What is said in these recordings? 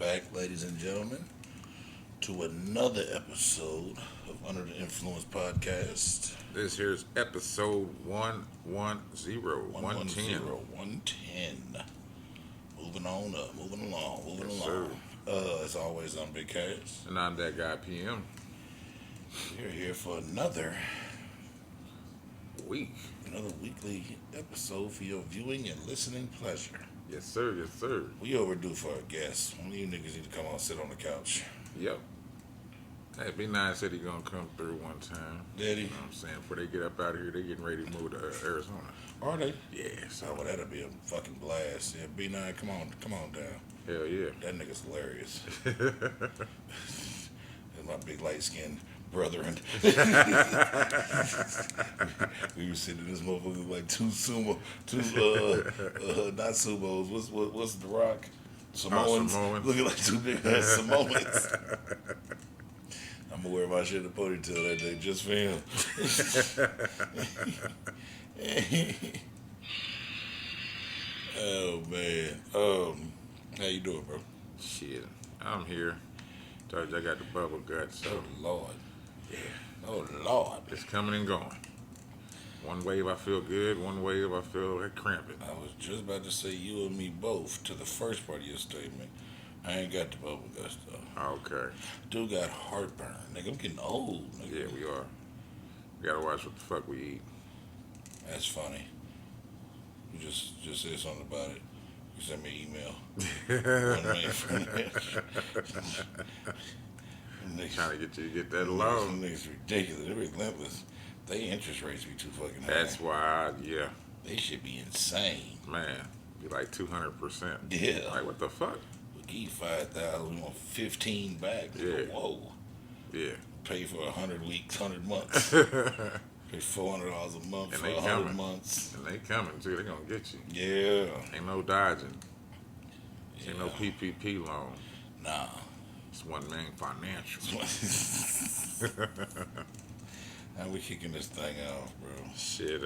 back, ladies and gentlemen, to another episode of Under the Influence podcast. This here's episode 110, 110. 110. Moving on up, moving along, moving Yes, along. sir. As always, I'm Big Cass. And I'm that guy PM. We're here for Week. another weekly episode for your viewing and listening pleasure. Yes, sir. Yes, sir. We overdue for a guest. One of you niggas need to come on and sit on the couch. Yep. Hey, B9 said he gonna come through one time. Did he? You know what I'm saying? Before they get up out of here, they getting ready to move to Arizona. Are they? Yeah, Oh, so well, that'll be a fucking blast. Yeah, B9, come on down. hell yeah. That nigga's hilarious. And my big light skinned brethren. We were sitting in this motherfucker like two not sumos. What's the Rock? Samoans. Samoans. Looking Looking like two big ass Samoans. I'm gonna wear my shit in a ponytail that day just for him. Oh man. How you doing, bro? Shit. I'm here. Told you I got the bubble gut, so Oh Lord. yeah. Oh Lord. It's coming and going. One wave I feel good, one wave I feel like cramping. I was just about to say you and me both to the first part of your statement. I ain't got the bubble guts though. Okay. Dude got heartburn. Nigga, I'm getting old. Nigga. Yeah, we are. We gotta watch what the fuck we eat. That's funny. You just said something about it. You sent me an email. One minute from that. Trying to get you to get that Them loan. niggas ridiculous. They're relentless. They interest rates be too fucking high. That's why, yeah, They should be insane. man, be like 200%. Yeah. Like what the fuck? We give you 5,000, we want 15 back. Yeah. Whoa. Yeah. Pay for 100 weeks, 100 months. And Pay $400 a month for they 100 coming. months. they coming too. They gonna get you. Yeah. Ain't no dodging. Ain't no Yeah. PPP loan. Nah. It's one man financial. How we kicking this thing off, bro? Shit,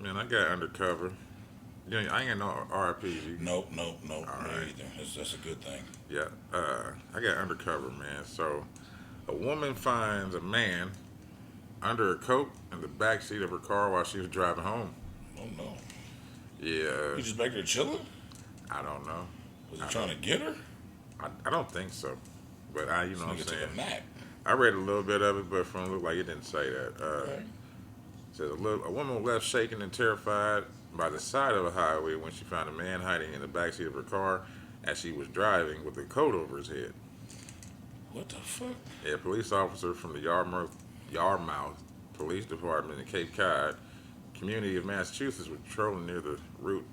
man, I got undercover. You know, I ain't got no RIPs. Nope. Me right. either. That's a good thing. Yeah, I got undercover, man. So, a woman finds a man under a coat in the back seat of her car while she was driving home. Oh no. Yeah, You just back there chilling? I don't know. Was he trying to get her? I don't think so. But you know what I'm Nigga saying? took a nap. I read a little bit of it, but from it looked like it didn't say that. Okay. It says a woman was left shaken and terrified by the side of a highway when she found a man hiding in the backseat of her car as she was driving with a coat over his head. What the fuck? A police officer from the Yarmouth Police Department in Cape Cod, community of Massachusetts, was patrolling near the Route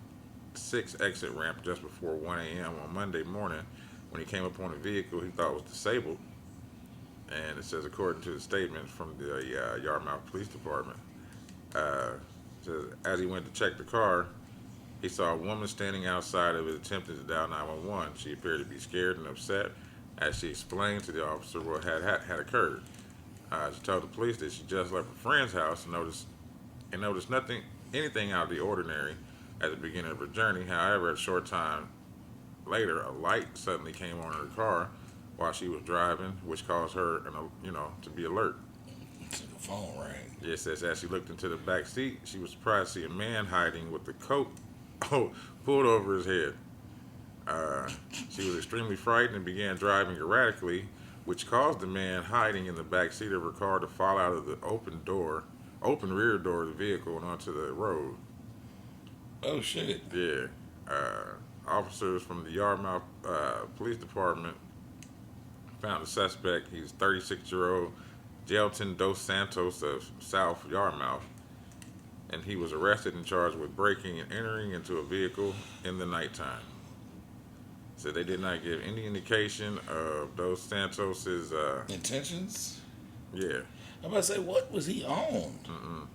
6 exit ramp just before 1 a.m. on Monday morning when he came upon a vehicle he thought was disabled. And it says, according to the statement from the Yarmouth Police Department, it says, as he went to check the car, he saw a woman standing outside of it attempting to dial 911. She appeared to be scared and upset as she explained to the officer what had occurred. She told the police that she just left her friend's house and noticed anything out of the ordinary at the beginning of her journey. However, a short time later, a light suddenly came on in her car while she was driving, which caused her, to be alert. The phone rang. It says as she looked into the back seat, she was surprised to see a man hiding with the coat pulled over his head. She was extremely frightened and began driving erratically, which caused the man hiding in the back seat of her car to fall out of the open rear door of the vehicle and onto the road. Oh shit. Yeah. Officers from the Yarmouth Police Department found the suspect. He's 36-year-old Gelton Dos Santos of South Yarmouth, and he was arrested and charged with breaking and entering into a vehicle in the nighttime. So they did not give any indication of Dos Santos's Intentions? yeah. I'm about to say, what was he on?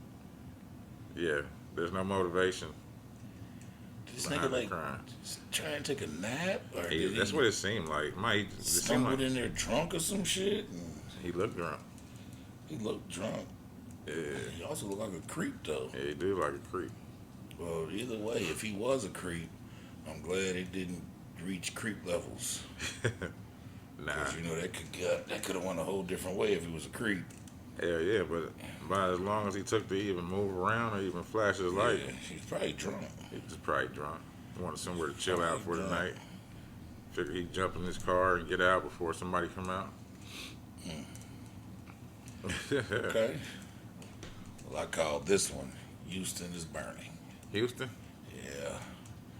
Yeah. There's no motivation This behind nigga the like crime. trying to take a nap? Or did That's he what it seemed like. It seemed stumbled like in there drunk or some shit? And he looked drunk. he looked drunk. Yeah. He also looked like a creep though. Yeah, he did like a creep. Well, either way, if he was a creep, I'm glad he didn't reach creep levels. Nah, Because you know that could have went a whole different way if he was a creep. hell yeah, but by as long as he took to even move around or even flash his light, Yeah, he's probably drunk. he was probably drunk. Wanted somewhere to chill out Probably for the drunk. night. Figured he'd jump in his car and get out before somebody come out. Okay. Well, I call this one Houston is burning. Houston? Yeah.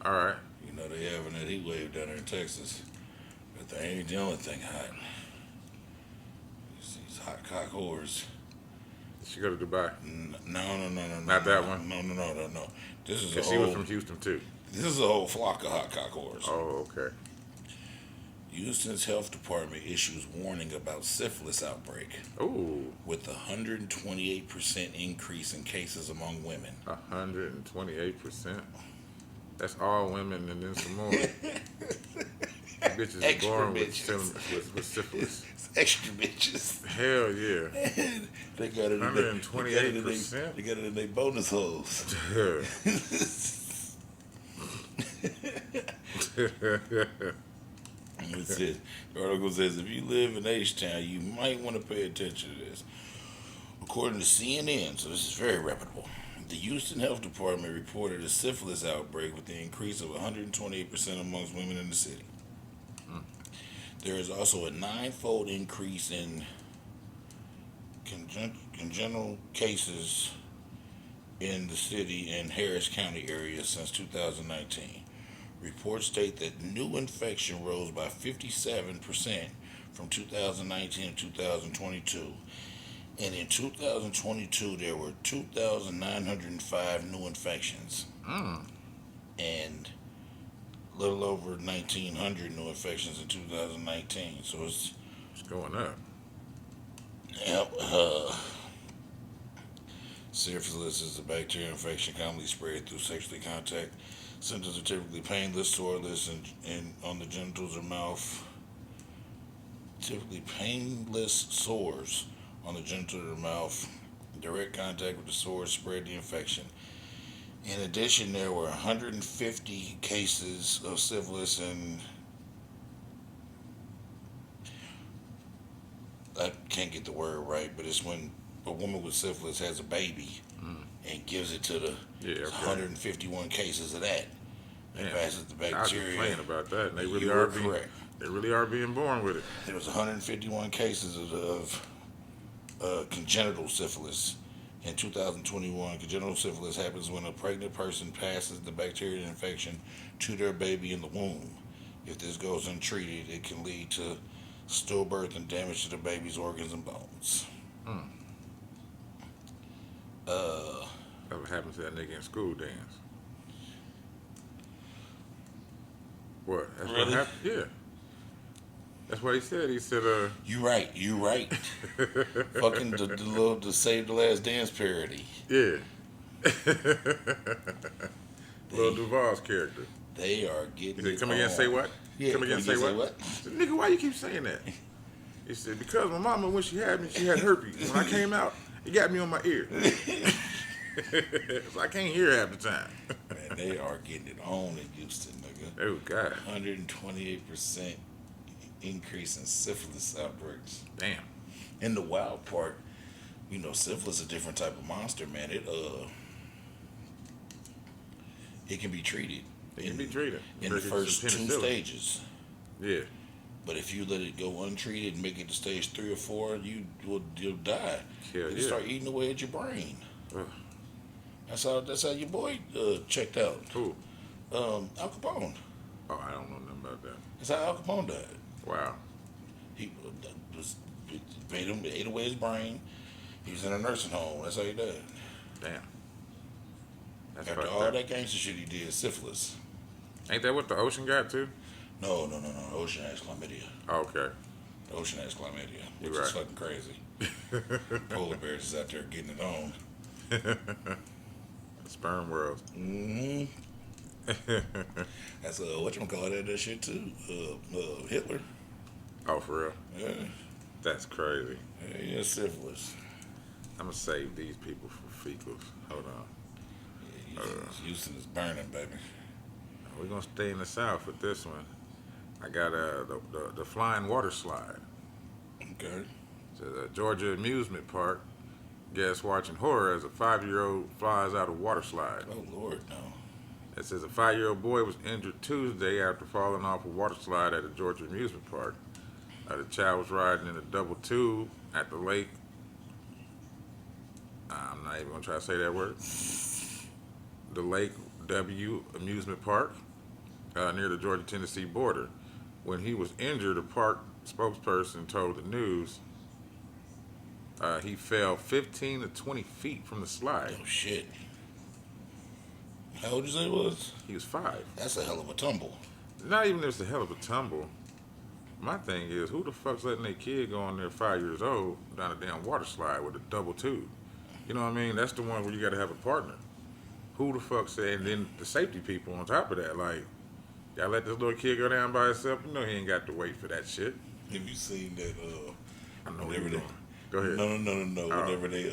All right. You know they having that heat wave down there in Texas. But they ain't the only thing hot. It's these hot cock whores. Did she go to Dubai? No. Not that one? No. This is a Because she was whole. from Houston too. This is a whole flock of hot cock whores. Oh, okay. Houston's health department issues warning about syphilis outbreak Ooh, with a 128% increase in cases among women. 128%. That's all women and then some more. Bitches are Extra born bitches. with syphilis. Extra bitches. Hell yeah. They got it. 128%? They got it in their bonus holes. It says, the article says if you live in H-Town, you might want to pay attention to this. According to CNN, so this is very reputable, the Houston Health Department reported a syphilis outbreak with an increase of 128% amongst women in the city. There is also a 9-fold increase in congenital cases in the city and Harris County area since 2019. Reports state that new infection rose by 57% from 2019 to 2022. And in 2022, there were 2,905 new infections. And a little over 1,900 new infections in 2019. So it's going up. Yep. Syphilis is a bacterial infection commonly spread through sexually contact. Symptoms are typically painless, soreless, and on the genitals or mouth. Typically painless sores on the genitals or mouth. Direct contact with the sores spread the infection. In addition, there were 150 cases of syphilis and I can't get the word right, but it's when a woman with syphilis has a baby and gives it to the 151 cases of that. And passes the I was bacteria. complaining about that, and they really You are were correct. They really are being born with it. There was 151 cases of congenital syphilis in 2021. Congenital syphilis happens when a pregnant person passes the bacterial infection to their baby in the womb. If this goes untreated, it can lead to stillbirth and damage to the baby's organs and bones. That's what happened to that nigga in school dance. What? That's Really? what happened? Yeah. That's what he said. He said, You right. Fucking the Save the Last Dance parody. Yeah. Lil Duval's character. They are getting He said, come again and say what? Yeah, come again and say what? I said, nigga, why you keep saying that? He said, because my mama, when she had me, she had herpes. When I came out, it got me on my ear. So I can't hear half the time. Man, they are getting it on in Houston, nigga. Oh, God. 128% increase in syphilis outbreaks. Damn. And the wild part, you know, syphilis is a different type of monster, man. It can be treated. It can be treated. In the first 2 stages. Yeah. But if you let it go untreated and make it to stage 3 or 4, you'll die. It'll start eating away at your brain. That's how your boy checked out. Who? Al Capone. Oh, I don't know nothing about that. That's how Al Capone died. Wow. He ate away his brain. He was in a nursing home. That's how he died. Damn. That's After all that gangster shit he did, syphilis. Ain't that what the ocean got too? No. The ocean has chlamydia. Oh, okay. The ocean has chlamydia, which You're is right. fucking crazy. Polar bears is out there getting it on. Sperm world. Mm-hmm. That's whatchamacallit that shit too. Hitler. Oh, for real? Yeah. That's crazy. Yeah, syphilis. I'm gonna save these people for fecals. Hold on. Yeah, Houston is burning, baby. We're gonna stay in the South with this one. I got the flying water slide. Okay. It says Georgia amusement park. Guests watching horror as a 5-year-old flies out a water slide. Oh Lord, no. It says a 5-year-old boy was injured Tuesday after falling off a water slide at a Georgia amusement park. The child was riding in a double tube at the lake. I'm not even gonna try to say that word. The Lake W amusement park near the Georgia-Tennessee border. When he was injured, a park spokesperson told the news he fell 15 to 20 feet from the slide. Oh shit. How old you say it was? He was 5. That's a hell of a tumble. Not even if it's a hell of a tumble. My thing is, who the fuck's letting their kid go on there 5 years old down a damn water slide with a double tube? You know what I mean? That's the one where you got to have a partner. Who the fuck said? And then the safety people on top of that, like, y'all let this little kid go down by himself? You know he ain't got to wait for that shit. Have you seen that? I know Whenever where they, you going. Go ahead. no. Oh. Whenever they,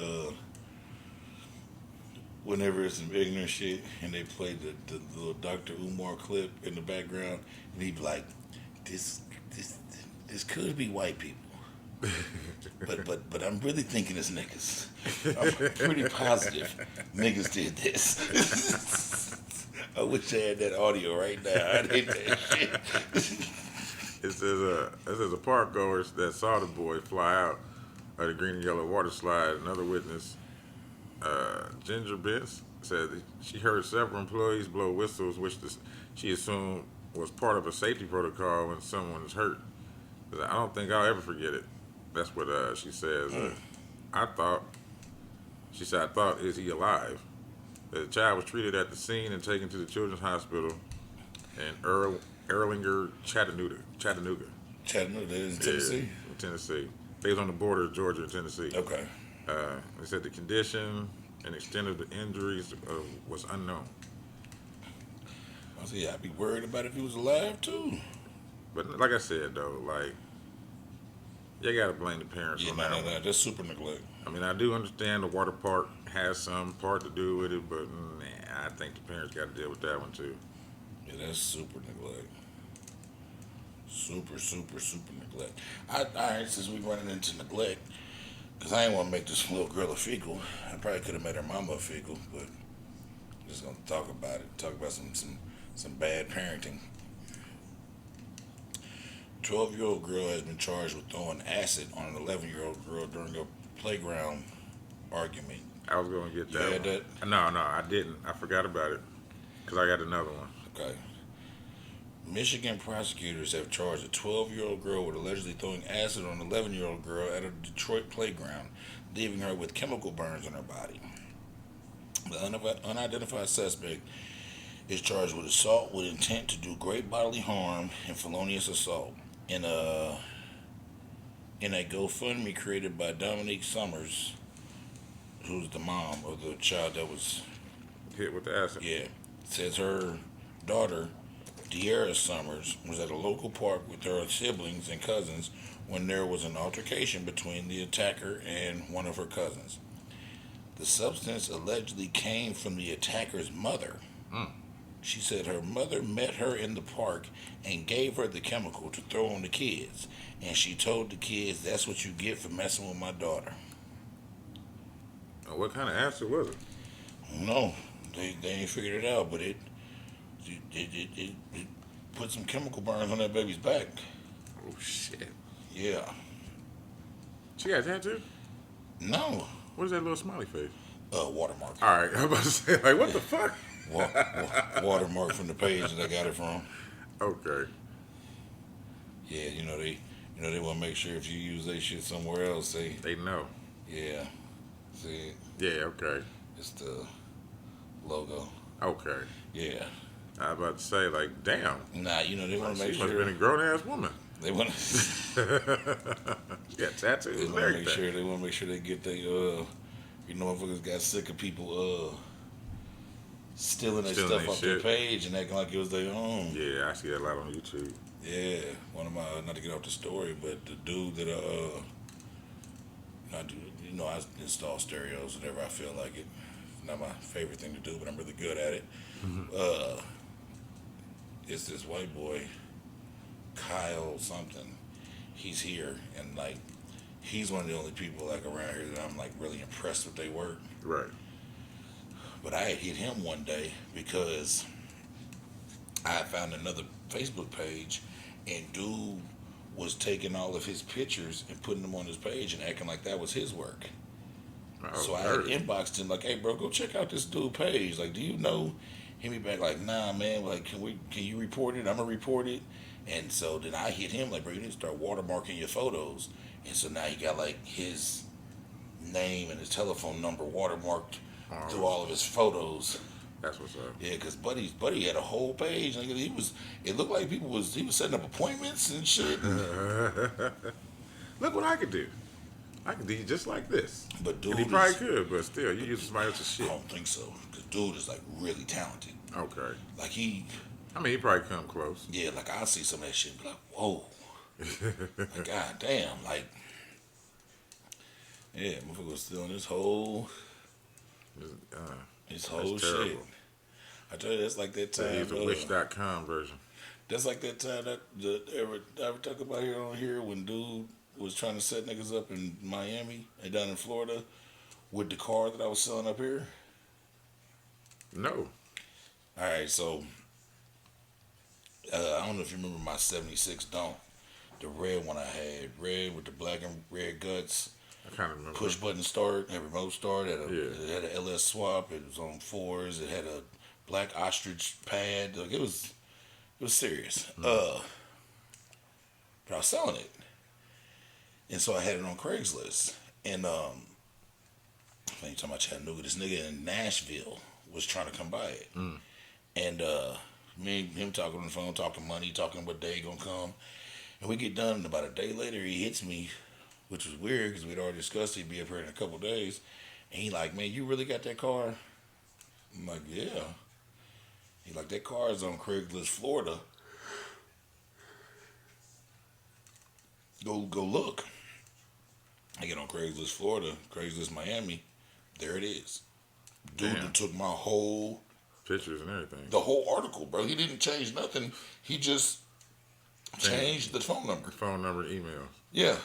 whenever it's some ignorant shit, and they play the little Dr. Umar clip in the background, and he be like, this could be white people. But I'm really thinking it's niggas. I'm pretty positive niggas did this. I wish I had that audio right now. I'd hit that shit. It says a park goer that saw the boy fly out of the green and yellow water slide. Another witness, Ginger Bentz, said that she heard several employees blow whistles, which she assumed was part of a safety protocol when someone is hurt. I don't think I'll ever forget it. That's what she says. I thought, is he alive? The child was treated at the scene and taken to the Children's Hospital in Erlanger, Chattanooga. Chattanooga, in Tennessee? Yeah, in Tennessee. They was on the border of Georgia and Tennessee. Okay. They said the condition and extent of the injuries was unknown. I said, I'd be worried about if he was alive, too. But like I said, though, like, you got to blame the parents on that one. No. That's super neglect. I mean, I do understand the water park has some part to do with it, but I think the parents got to deal with that one too. Yeah, that's super neglect. Super neglect. All right, since we running into neglect, because I ain't want to make this little girl a fecal. I probably could have made her mama a fecal, but I'm just going to talk about it. Talk about some bad parenting. 12-year-old girl has been charged with throwing acid on an 11-year-old girl during a playground argument. I was going to get You that had one. that? No, I didn't. I forgot about it because I got another one. Okay. Michigan prosecutors have charged a 12-year-old girl with allegedly throwing acid on an 11-year-old girl at a Detroit playground, leaving her with chemical burns on her body. The unidentified suspect is charged with assault with intent to do great bodily harm and felonious assault in a GoFundMe created by Dominique Summers, who's the mom of the child that was Hit with the acid. Yeah. It says her daughter, De'Ara Summers, was at a local park with her siblings and cousins when there was an altercation between the attacker and one of her cousins. The substance allegedly came from the attacker's mother. She said her mother met her in the park and gave her the chemical to throw on the kids. And she told the kids, that's what you get for messing with my daughter. What kind of acid was it? No, they ain't figured it out, but it put some chemical burns on that baby's back. Oh, shit. Yeah. She got a tattoo? No. What is that little smiley face? Watermark. All right, I was about to say, like, what the fuck? Watermark from the page that I got it from. Okay. Yeah, they want to make sure if you use that shit somewhere else, They know. yeah. See, Yeah, okay. it's the logo. Okay. Yeah. I was about to say, like, damn. Nah, they want to She make must have sure. been a grown-ass woman. They want to. She got tattoos They and want to make everything. sure. They want to make sure they get they motherfuckers got sick of people stealing their Stealing stuff their off their shit. page and acting like it was their own. Yeah, I see that a lot on YouTube. Yeah, one of my, not to get off the story, but the dude that I install stereos whenever I feel like it. It's not my favorite thing to do, but I'm really good at it. It's this white boy Kyle something. He's here, and like he's one of the only people like around here that I'm like really impressed with their work. Right. But I had hit him one day because I had found another Facebook page, and dude was taking all of his pictures and putting them on his page and acting like that was his work. So Oh, I had dirty. inboxed him like, "Hey, bro, go check out this dude page. Like, do you know?" Hit me back like, "Nah, man. Like, can you report it? I'm gonna report it." And so then I hit him like, "Bro, you need to start watermarking your photos." And so now he got like his name and his telephone number watermarked through all of his photos. That's what's up. Yeah, cause Buddy had a whole page. Like he was, it looked like he was setting up appointments and shit. Look what I could do. I could do just like this. But And he dude probably is, could, but still, you use somebody else's I shit. don't think so. Cause dude is like really talented. Okay. Like he, I mean, he probably come close. yeah, like I'll see some of that shit and be like, whoa, like god damn, like yeah, motherfucker was still in Uh, this whole that's shit. terrible. I tell you, that's like that So time. he's the wish.com version. That's like that time that I ever talk about here on here when dude was trying to set niggas up in Miami and down in Florida with the car that I was selling up here. No. All right, so I don't know if you remember my '76 Don't, the red one I had, red with the black and red guts, I kind of remember. push button start, had remote start, Yeah. it had a LS swap, it was on fours, it had a black ostrich pad, like it was serious. But I was selling it. And so I had it on Craigslist. And I think talking about Chattanooga, this nigga in Nashville was trying to come buy it. And me and him talking on the phone, talking money, talking what day he gonna come. And we get done, and about a day later he hits me, which was weird because we'd already discussed he'd be up here in a couple days. And he like, "Man, you really got that car?" I'm like, "Yeah." He like, "That car is on Craigslist, Florida. Go look." I get on Craigslist, Florida, Craigslist, Miami. There it is. Dude Damn. took my whole, Pictures and everything. the whole article, bro. He didn't change nothing. He just changed the phone number. Phone number, email. Yeah.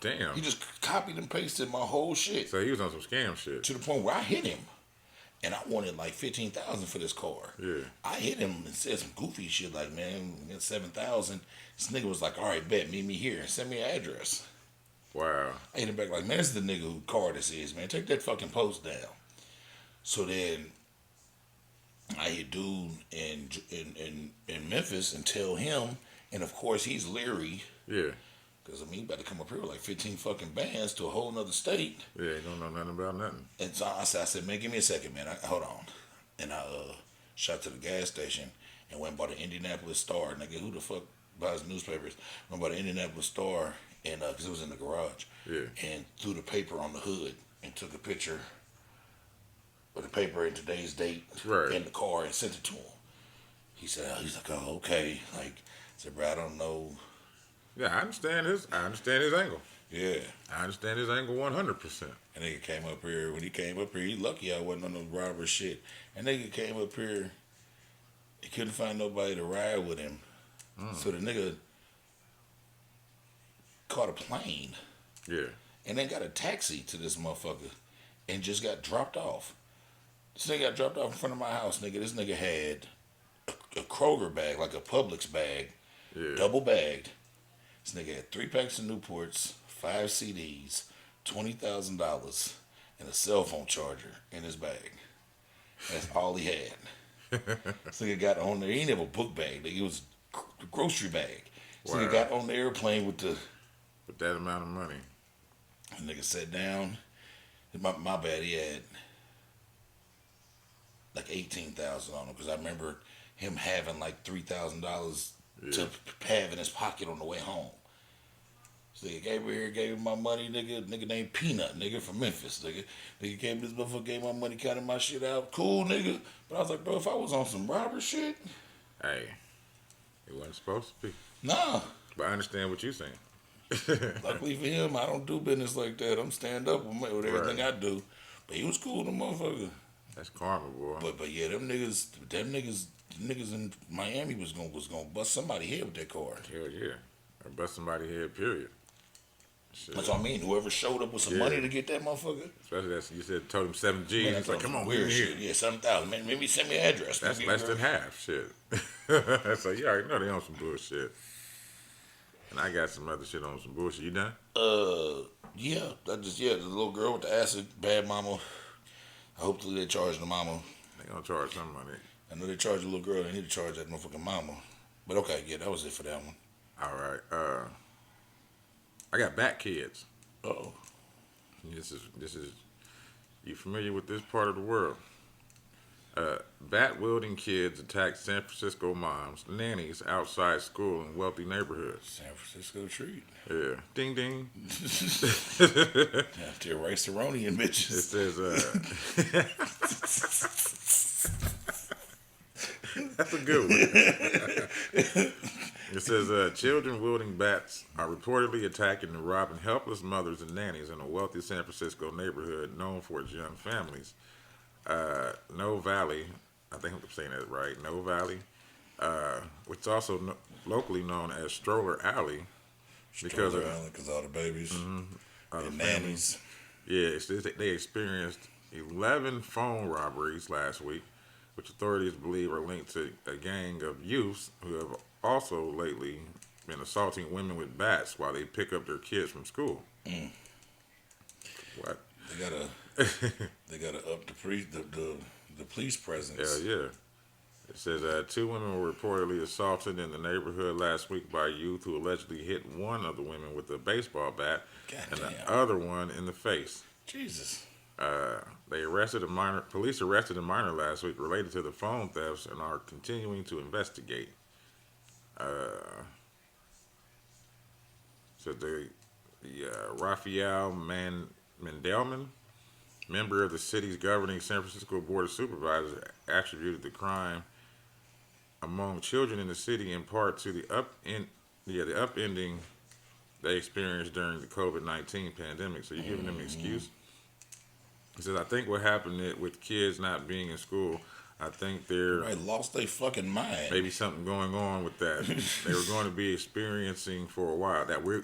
Damn. He just copied and pasted my whole shit So he was on some scam shit. to the point where I hit him. And I wanted like 15,000 for this car. Yeah. I hit him and said some goofy shit like, "Man, get 7,000." This nigga was like, "All right, bet, meet me here. Send me an address." Wow. I hit him back like, "Man, this is the nigga who car this is, man. Take that fucking post down." So then I hit dude in Memphis and tell him, and of course he's leery Yeah. because I mean he about to come up here with like 15 fucking bands to a whole nother state. Yeah, he don't know nothing about nothing. And so I said, "Man, give me a second, man. Hold on." And I shot to the gas station and went and bought an Indianapolis Star. Nigga, who the fuck buys newspapers? Went and bought an Indianapolis Star, and because it was in the garage. Yeah. And threw the paper on the hood and took a picture of the paper and today's date Right. in the car and sent it to him. He's like, "Oh, okay." Like, I said, "Bro, I don't know." Yeah, I understand his angle. Yeah. I understand his angle 100%. And nigga came up here. When he came up here, he lucky I wasn't on no robber shit. And nigga came up here. He couldn't find nobody to ride with him. So the nigga caught a plane Yeah. and then got a taxi to this motherfucker and just got dropped off. This nigga got dropped off in front of my house, nigga. This nigga had a Kroger bag, like a Publix bag, Yeah. double bagged. This nigga had 3 packs of Newports, 5 CDs, $20,000, and a cell phone charger in his bag. That's all he had. This nigga got on there. He didn't have a book bag. Nigga, it was a grocery bag. This nigga Wow. got on the airplane with the With that amount of money. nigga sat down. My bad. He had like 18,000 on him because I remember him having like $3,000 to have in his pocket on the way home. So nigga came here, gave him my money, nigga named Peanut, nigga from Memphis, nigga came to this motherfucker, gave my money, counted my shit out, cool nigga. But I was like, bro, if I was on some robber shit, Hey, it wasn't supposed to be. nah. But I understand what you're saying. Luckily for him, I don't do business like that. I'm stand up with everything I do. But he was cool, the motherfucker. That's karma, boy. But yeah, them niggas, the niggas in Miami was gonna bust somebody head with that car. Hell yeah. Or bust somebody head, period. Shit. That's what I mean. Whoever showed up with some money to get that motherfucker. Especially that you said told him 7 G's. Man, He's like, come on, weird give me shit. Yeah, 7,000. Man, maybe send me an address. That's maybe less than half. Shit. So you already know they on some bullshit. And I got some other shit on some bullshit. You done? Yeah. The little girl with the acid, bad mama. Hopefully they charge the mama. They gonna charge some money. I know they charge the little girl. They need to charge that motherfucking mama. But okay, yeah, that was it for that one. All right. I got bat kids. Uh-oh. This is. You familiar with this part of the world? Bat-wielding kids attacked San Francisco moms, nannies outside school in wealthy neighborhoods. San Francisco treat. Yeah. Ding, ding. After a rice-a-roni bitches. It says, that's a good one. It says, children wielding bats are reportedly attacking and robbing helpless mothers and nannies in a wealthy San Francisco neighborhood known for its young families. No Valley, I think I'm saying that right, No Valley, which is also locally known as Stroller Alley, because all the babies and nannies. Yeah, they experienced 11 phone robberies last week, which authorities believe are linked to a gang of youths who have also lately been assaulting women with bats while they pick up their kids from school. What? They gotta up the police presence. Hell yeah. It says 2 women were reportedly assaulted in the neighborhood last week by youth who allegedly hit one of the women with a baseball bat and the other one in the face. Jesus. Police arrested a minor last week related to the phone thefts and are continuing to investigate. So the Raphael Mendelman, member of the city's governing San Francisco Board of Supervisors, attributed the crime among children in the city in part to the upending they experienced during the COVID-19 pandemic. So you're giving them an excuse? He says, I think what happened with kids not being in school, I think they're lost their fucking mind. Maybe something going on with that. They were going to be experiencing for a while. That we're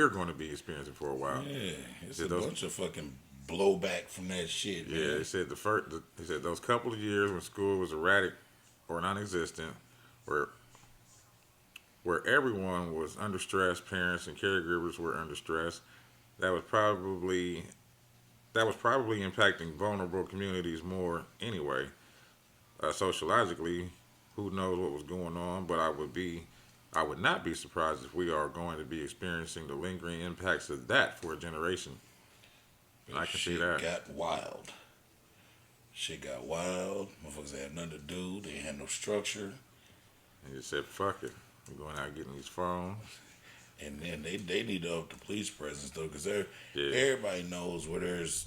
going to be experiencing for a while. Yeah, it's a bunch of fucking blowback from that shit. Yeah, man. he said he said those couple of years when school was erratic or non-existent, where everyone was under stress, parents and caregivers were under stress. That was probably impacting vulnerable communities more anyway. Sociologically, who knows what was going on? But I would not be surprised if we are going to be experiencing the lingering impacts of that for a generation. I can see that. Shit got wild. Motherfuckers had nothing to do. They ain't had no structure. And just said, fuck it. We're going out getting these phones. And then they need to up the police presence, though, because everybody knows where there's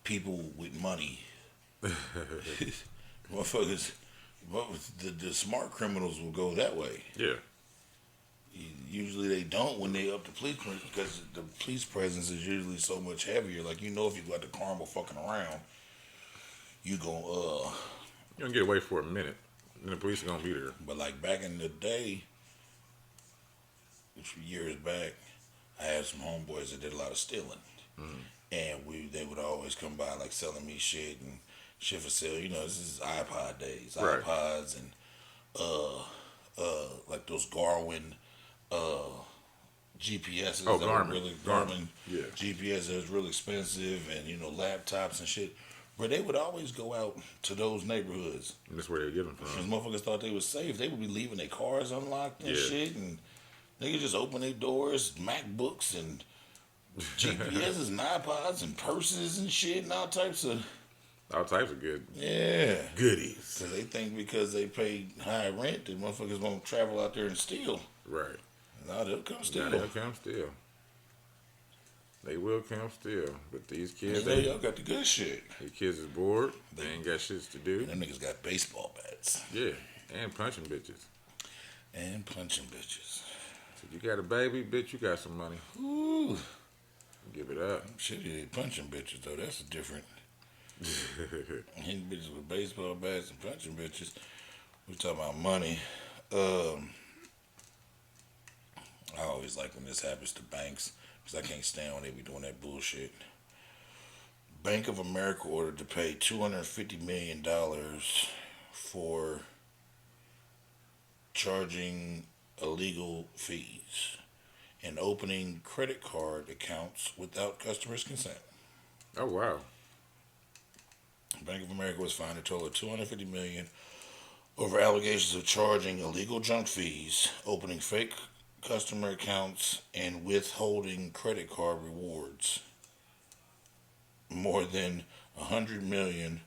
people with money. Motherfuckers, the smart criminals will go that way. Yeah. Usually they don't when they up the police presence, because the police presence is usually so much heavier. Like, you know, if you got the Carmel fucking around, you gon' you're gonna get away for a minute, and the police are gonna be there. But like back in the day, a few years back, I had some homeboys that did a lot of stealing, and they would always come by like selling me shit and shit for sale. You know, this is iPod days, right. iPods and like those Garmin GPSs. Oh, Garmin. Garmin yeah. GPS that was real expensive, and you know, laptops and shit. But they would always go out to those neighborhoods. And that's where they get them from. Because motherfuckers thought they was safe. They would be leaving their cars unlocked and shit, and they could just open their doors, MacBooks and GPSs and iPods and purses and shit and all types of good goodies. Because they think because they pay high rent that motherfuckers won't travel out there and steal. Right. No, they'll come steal. They'll come steal. They will come still, but these kids, y'all got the good shit. These kids is bored. They ain't got shit to do. And them niggas got baseball bats. Yeah, and punching bitches. So you got a baby, bitch, you got some money. Ooh. Give it up. Shit, they punching bitches, though. That's a different... Hitting bitches with baseball bats and punching bitches. We talking about money. Um, I always like when this happens to banks because I can't stand when they be doing that bullshit. Bank of America ordered to pay $250 million for charging illegal fees and opening credit card accounts without customers' consent. Oh wow. Bank of America was fined a total of $250 million over allegations of charging illegal junk fees, opening fake customer accounts, and withholding credit card rewards. More than 100 million,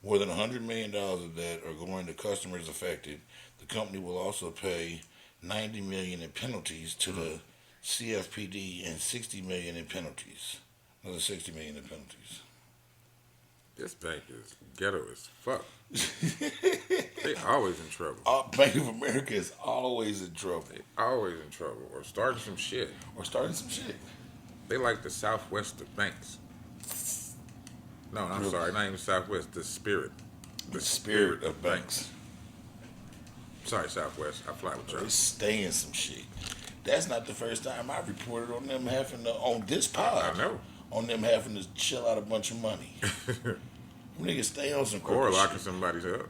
more than $100 million of that are going to customers affected. The company will also pay 90 million in penalties to the CFPD and 60 million in penalties. Another 60 million in penalties. This bank is ghetto as fuck. They always in trouble. Bank of America is always in trouble. They always in trouble or starting some shit. Or starting some shit. They like the Southwest of banks. No, I'm Really? sorry, not even Southwest. The Spirit. The spirit of banks. Sorry, Southwest. I fly with They y'all. stay in some shit. That's not the first time I reported on them having to, on this pod. I know. On them having to chill out a bunch of money. Them niggas stay on some Or crooked locking shit. somebody's up,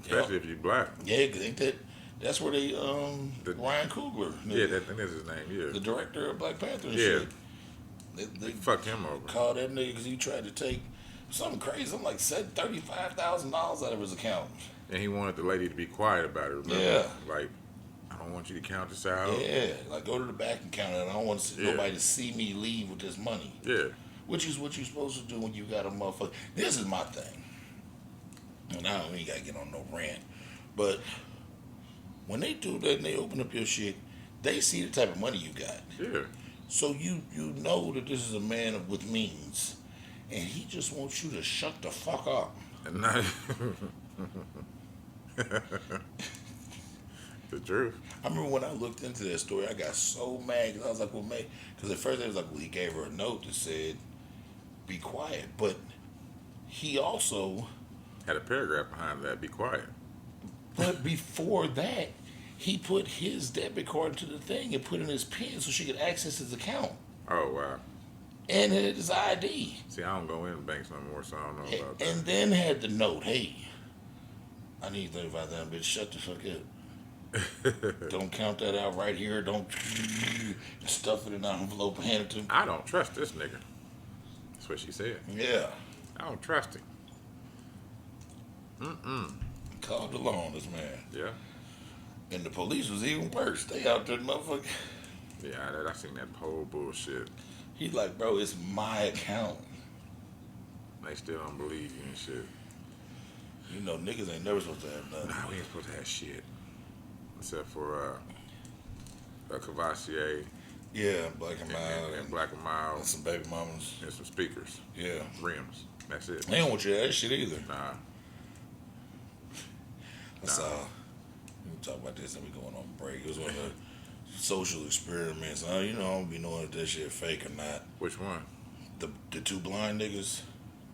especially if you black. Yeah, 'cause ain't that's where they Ryan Coogler, Yeah, that is his name. the Yeah, director of Black Panther and Yeah. shit. They fucked him over. called that nigga because he tried to take something crazy. Something like said $35,000 out of his account. And he wanted the lady to be quiet about it. Remember? Yeah. Like, I don't want you to count this out. Yeah, like go to the back and count it. I don't want nobody to see me leave with this money. Yeah. Which is what you're supposed to do when you got a motherfucker. This is my thing. And I don't even gotta get on no rant. But when they do that and they open up your shit, they see the type of money you got. Yeah. So you know that this is a man with means. And he just wants you to shut the fuck up. And not the truth. I remember when I looked into that story, I got so mad because I was like, well, man, because at first it was like, well, he gave her a note that said, be quiet. But he also, Had a paragraph behind that. Be quiet. but before that, he put his debit card into the thing and put in his PIN so she could access his account Oh wow. and his ID. See, I don't go in banks no more, so I don't know about that. And then had the note, hey, I need $35,000, bitch, shut the fuck up. Don't count that out right here. Don't stuff it in an envelope and hand it to me. I don't trust this nigga. That's what she said. Yeah. I don't trust him. Called the loan, this man. Yeah. And the police was even worse. They out there, motherfucker. Yeah, I seen that whole bullshit. He's like, bro, it's my account. They still don't believe you and shit. You know, niggas ain't never supposed to have nothing. Nah, we ain't supposed to have shit. Except for Cavassier Yeah, Black and Mild and Black and Mild and some baby mamas. and some speakers, Yeah. rims. That's it. They don't want you to have that shit either. Nah. I saw, we can talk about this and we going on break. It was one of the social experiments. You know, I don't be knowing if that shit fake or not. Which one? The two blind niggas.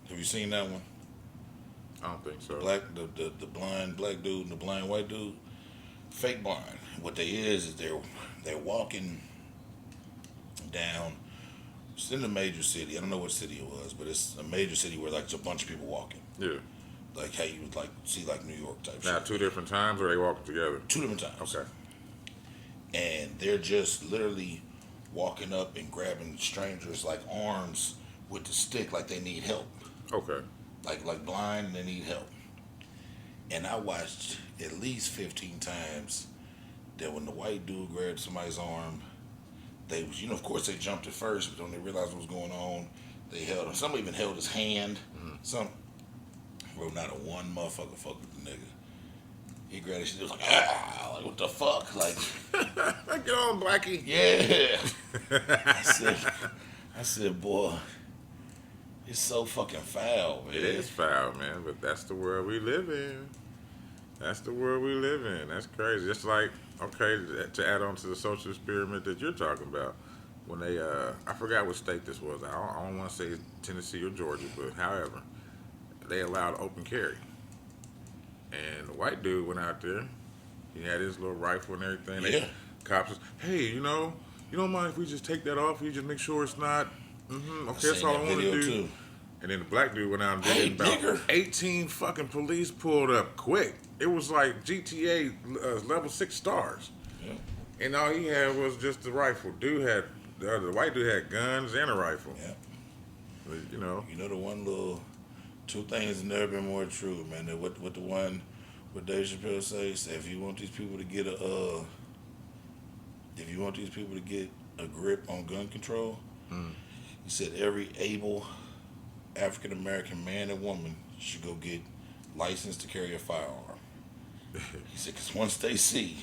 Have you seen that one? I don't think so. The blind black dude and the blind white dude. Fake blind. What they is they're walking down. It's in a major city. I don't know what city it was, but it's a major city where like it's a bunch of people walking. Yeah. Like how you would like see like New York type Now, shit. 2 different times, or they walking together? 2 different times. Okay. And they're just literally walking up and grabbing strangers like arms with the stick like they need help. Okay. Like blind and they need help. And I watched at least 15 times that when the white dude grabbed somebody's arm, they was, of course they jumped at first, but when they realized what was going on, they held him. Some even held his hand. Some, bro, not a one motherfucker fuck with the nigga. He grabbed his shit, it was like, like what the fuck? Like, Get on, Blackie. yeah. I said, boy, it's so fucking foul, man. It is foul, man, but that's the world we live in. That's the world we live in. That's crazy. Just like, okay, to add on to the social experiment that you're talking about, when they, I forgot what state this was. I don't want to say Tennessee or Georgia, but however, they allowed open carry. And the white dude went out there. He had his little rifle and everything. Yeah. Cops was, hey, you don't mind if we just take that off? You just make sure it's not. Okay, that's all I want to do. Too. And then the black dude went out and did Hey, it. About nigger. 18 fucking police pulled up quick. It was like GTA level 6 stars. Yeah. And all he had was just the rifle. The white dude had guns and a rifle. Yeah. But, You know the one little two things have never been more true, man. That what the one what Dave Chappelle says, if you want these people to get a grip on gun control, he said every able African American man and woman should go get licensed to carry a firearm. He said, because once they see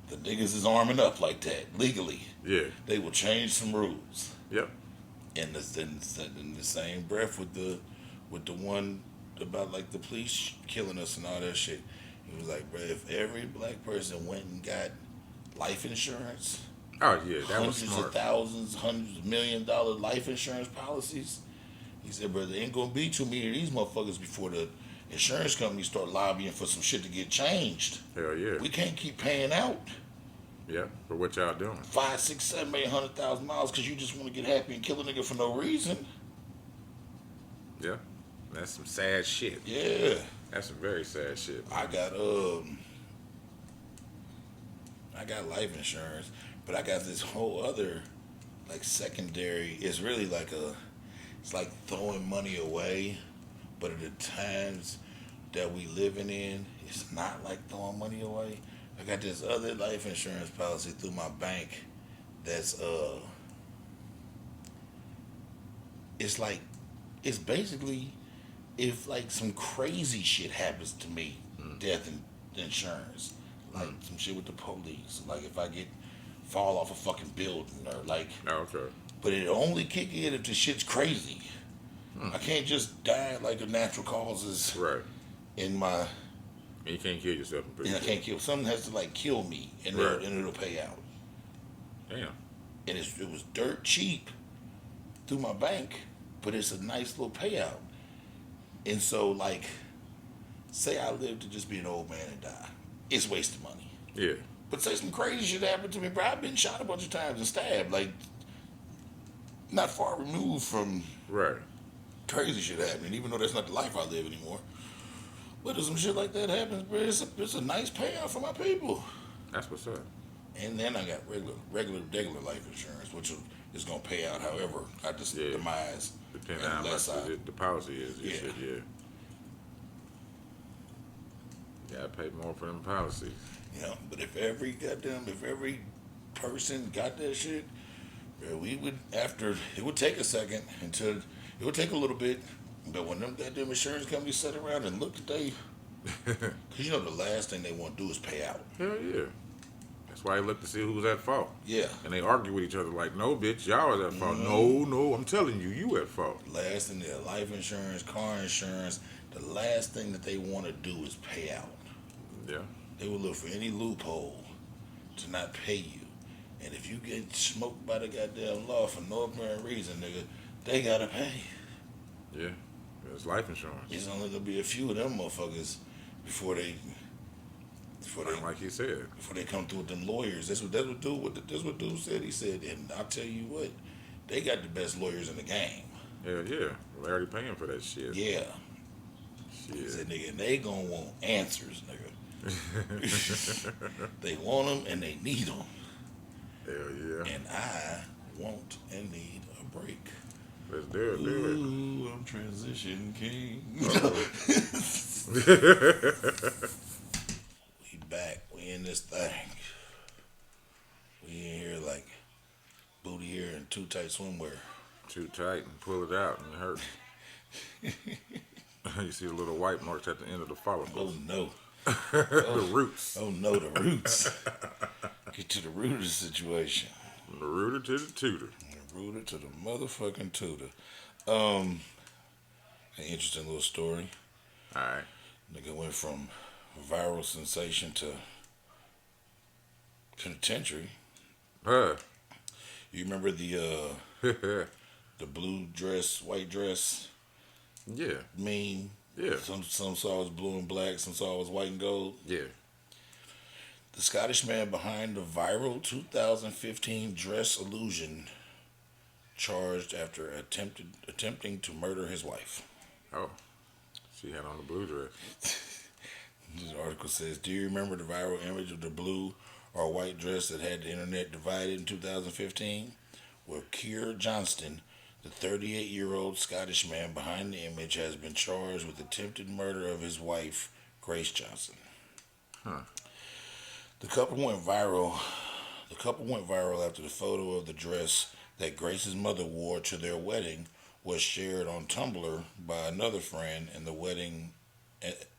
the niggas is arming up like that legally, yeah. they will change some rules. Yep. And in the same breath with the one about like the police killing us and all that shit, he was like, bro, if every black person went and got life insurance, Oh, yeah, that was hundreds smart. of thousands, hundreds of $1 million life insurance policies, he said, bro, there ain't gonna be too many of these motherfuckers before the insurance companies start lobbying for some shit to get changed. Hell yeah. We can't keep paying out Yeah, for what y'all doing. 5, 6, 7, 800,000 miles because you just want to get happy and kill a nigga for no reason. Yeah, that's some sad shit. Yeah. That's some very sad shit. I got life insurance, but I got this whole other like secondary. It's really like it's like throwing money away, but at the times that we living in, it's not like throwing money away. I got this other life insurance policy through my bank that's it's basically if like some crazy shit happens to me, death and insurance, like some shit with the police, like if I fall off a fucking building or like, Oh, okay. but it only kick in if the shit's crazy. I can't just die like a natural causes Right. in my. And you can't kill yourself. I'm pretty And I sure. can't kill. Something has to like kill me, and Right. it'll pay out. Damn. And it was dirt cheap through my bank, but it's a nice little payout. And so, like, say I live to just be an old man and die, it's wasting money. Yeah. But say some crazy shit happened to me, bro. I've been shot a bunch of times and stabbed, like, not far removed from Right. crazy shit happening, even though that's not the life I live anymore. But if some shit like that happens, bro, it's a nice payout for my people. That's what's up. And then I got regular life insurance, which is gonna pay out however I just Yeah. demise. Depending on how much the policy is. You said, yeah. You gotta pay more for them policies. You know, but if every person got that shit, bro, it would take a second until it would take a little bit. But when them goddamn insurance companies sit around and look at because you know the last thing they want to do is pay out. Hell yeah. That's why they look to see who's at fault. Yeah. And they argue with each other like, no, bitch, y'all are at fault. No, I'm telling you, you at fault. Last thing, their life insurance, car insurance, the last thing that they want to do is pay out. Yeah. They will look for any loophole to not pay you. And if you get smoked by the goddamn law for no apparent reason, nigga, they gotta pay. Yeah. It's life insurance. It's only gonna be a few of them motherfuckers before they Like he said. come through with them lawyers. That's what dude said. He said, and I'll tell you what, they got the best lawyers in the game. Hell yeah. They're already paying for that shit. Yeah. Shit. He said, nigga, and they gonna want answers, nigga. They want them and they need them. Hell yeah. And I want and need a break. Let's do it. Ooh, I'm transition king. We back. We in this thing. We in here like booty here in too tight swimwear. Too tight and pull it out and it hurt. You see the little white marks at the end of the follicles. Oh no. The roots. Oh no, the roots. Get to the root of the situation. From the rooter to the tutor. The rooter to the motherfucking tutor. An interesting little story. Alright. Nigga went from viral sensation to penitentiary. Huh. You remember the blue dress, white dress Yeah. meme. Yeah. Some saw it was blue and black, some saw it was white and gold. Yeah. The Scottish man behind the viral 2015 dress illusion charged after attempting to murder his wife. Oh, she had on the blue dress. This article says, do you remember the viral image of the blue or white dress that had the internet divided in 2015? Well, Keir Johnston, the 38-year-old Scottish man behind the image, has been charged with attempted murder of his wife, Grace Johnson. Huh. The couple went viral. The couple went viral after the photo of the dress that Grace's mother wore to their wedding was shared on Tumblr by another friend and the wedding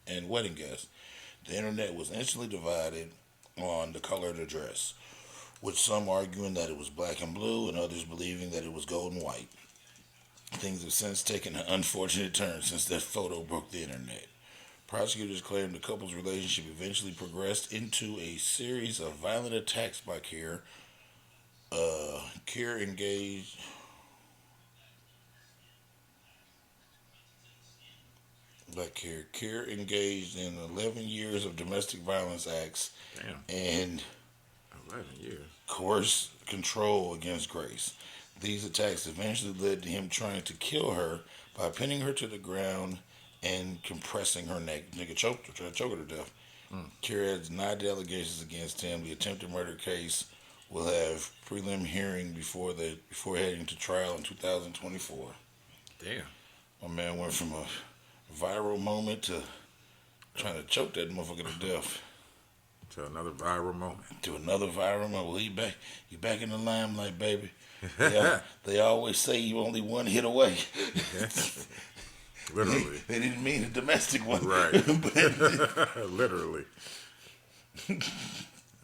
guests. The internet was instantly divided on the color of the dress, with some arguing that it was black and blue and others believing that it was gold and white. Things have since taken an unfortunate turn since that photo broke the internet. Prosecutors claim the couple's relationship eventually progressed into a series of violent attacks by Keir. Keir engaged Keir engaged in 11 years of domestic violence acts Damn. and 11 years. coerced control against Grace. These attacks eventually led to him trying to kill her by pinning her to the ground and compressing her neck. Nigga choked her, tried to choke her to death. Keir has denied the allegations against him. The attempted murder case will have prelim hearing before heading to trial in 2024. Damn. My man went from a viral moment to trying to choke that motherfucker to death. To another viral moment. To another viral moment. Well, you back in the limelight, baby. They always say you only one hit away. Literally. They didn't mean a domestic one. Right. Literally.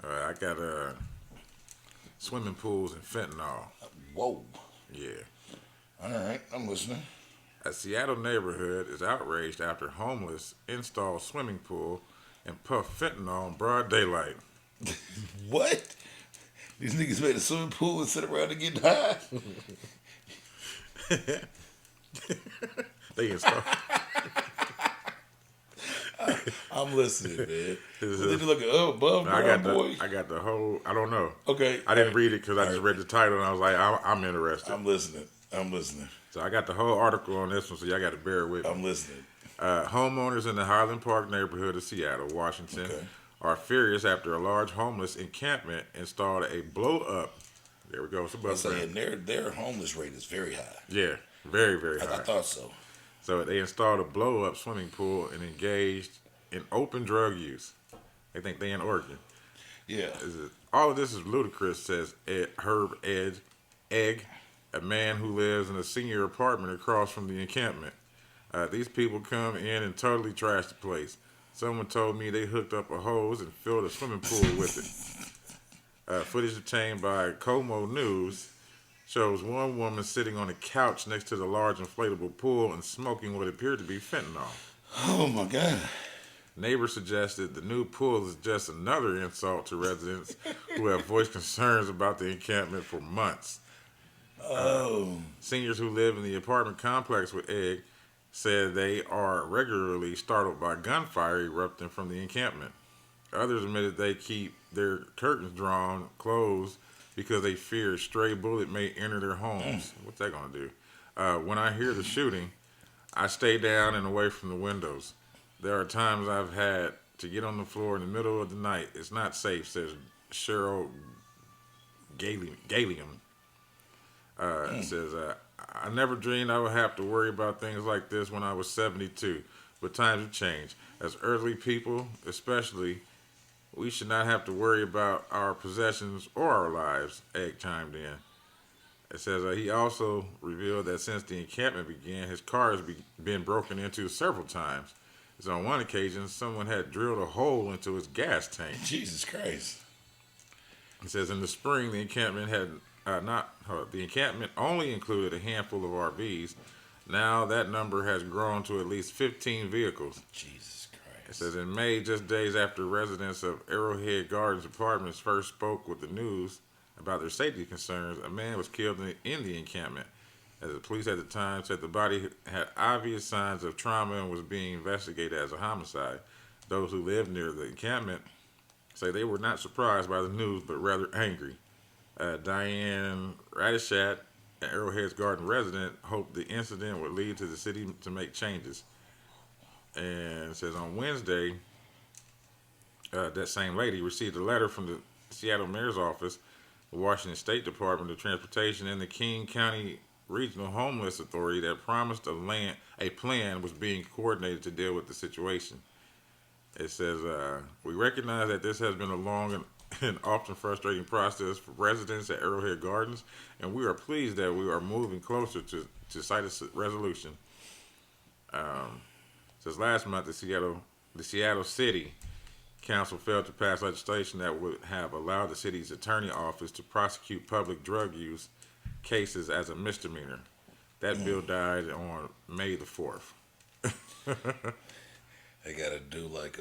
I got swimming pools and fentanyl. Whoa. Yeah. All right, I'm listening. A Seattle neighborhood is outraged after homeless install swimming pool and puff fentanyl in broad daylight. What? These niggas made a swimming pool and sit around and get high? They installed. I'm listening, man. Did you look above ground, boy? I got the whole. I don't know. Okay. I didn't read it because I just read the title and I was like, I'm interested. I'm listening. So I got the whole article on this one, so y'all got to bear with me. I'm listening. Homeowners in the Highland Park neighborhood of Seattle, Washington, are furious after a large homeless encampment installed a blow-up. There we go. I'm saying their homeless rate is very high. Yeah, very, very high. I thought so. So they installed a blow-up swimming pool and engaged in open drug use. They think they in Oregon. Yeah. All of this is ludicrous, says Herb Egg, a man who lives in a senior apartment across from the encampment. These people come in and totally trash the place. Someone told me they hooked up a hose and filled a swimming pool with it. Footage obtained by Como News shows one woman sitting on a couch next to the large inflatable pool and smoking what appeared to be fentanyl. Oh, my God. Neighbors suggested the new pool is just another insult to residents who have voiced concerns about the encampment for months. Seniors who live in the apartment complex with Egg said they are regularly startled by gunfire erupting from the encampment. Others admitted they keep their curtains drawn closed because they fear a stray bullet may enter their homes. What's that going to do? When I hear the shooting, I stay down and away from the windows. There are times I've had to get on the floor in the middle of the night. It's not safe, says Cheryl Galium. It says, I never dreamed I would have to worry about things like this when I was 72, but times have changed. As elderly people, especially, we should not have to worry about our possessions or our lives, Egg chimed in. It says he also revealed that since the encampment began, his car has been broken into several times. So on one occasion, someone had drilled a hole into his gas tank. Jesus Christ. It says in the spring, the encampment the encampment only included a handful of RVs. Now that number has grown to at least 15 vehicles. Jesus Christ. It says in May, just days after residents of Arrowhead Gardens Apartments first spoke with the news about their safety concerns, a man was killed in the encampment. As the police at the time said, the body had obvious signs of trauma and was being investigated as a homicide. Those who lived near the encampment say they were not surprised by the news, but rather angry. Diane Radishat, an Arrowhead's Garden resident, hoped the incident would lead to the city to make changes. And it says on Wednesday, that same lady received a letter from the Seattle mayor's office, the Washington State Department of Transportation, and the King County Regional Homeless Authority that promised a plan was being coordinated to deal with the situation. It says, we recognize that this has been a long and often frustrating process for residents at Arrowhead Gardens, and we are pleased that we are moving closer to site resolution. Says last month, the Seattle City Council failed to pass legislation that would have allowed the city's attorney office to prosecute public drug use cases as a misdemeanor. That bill died on May the 4th. They gotta do like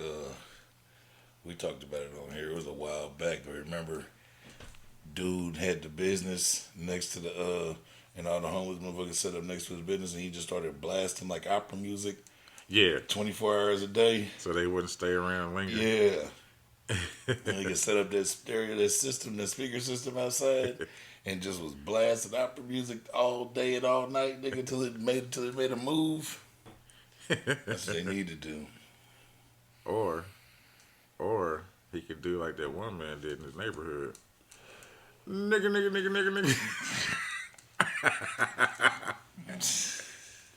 we talked about it on here. It was a while back, but remember, dude had the business next to the and all the homeless motherfuckers set up next to his business, and he just started blasting like opera music Yeah, 24 hours a day. so they wouldn't stay around and linger. Yeah. And he could set up that stereo, that system, that speaker system outside, and just was blasting opera music all day and all night, nigga, until it made a move. That's what they need to do. Or he could do like that one man did in his neighborhood. Nigga, nigga, nigga, nigga,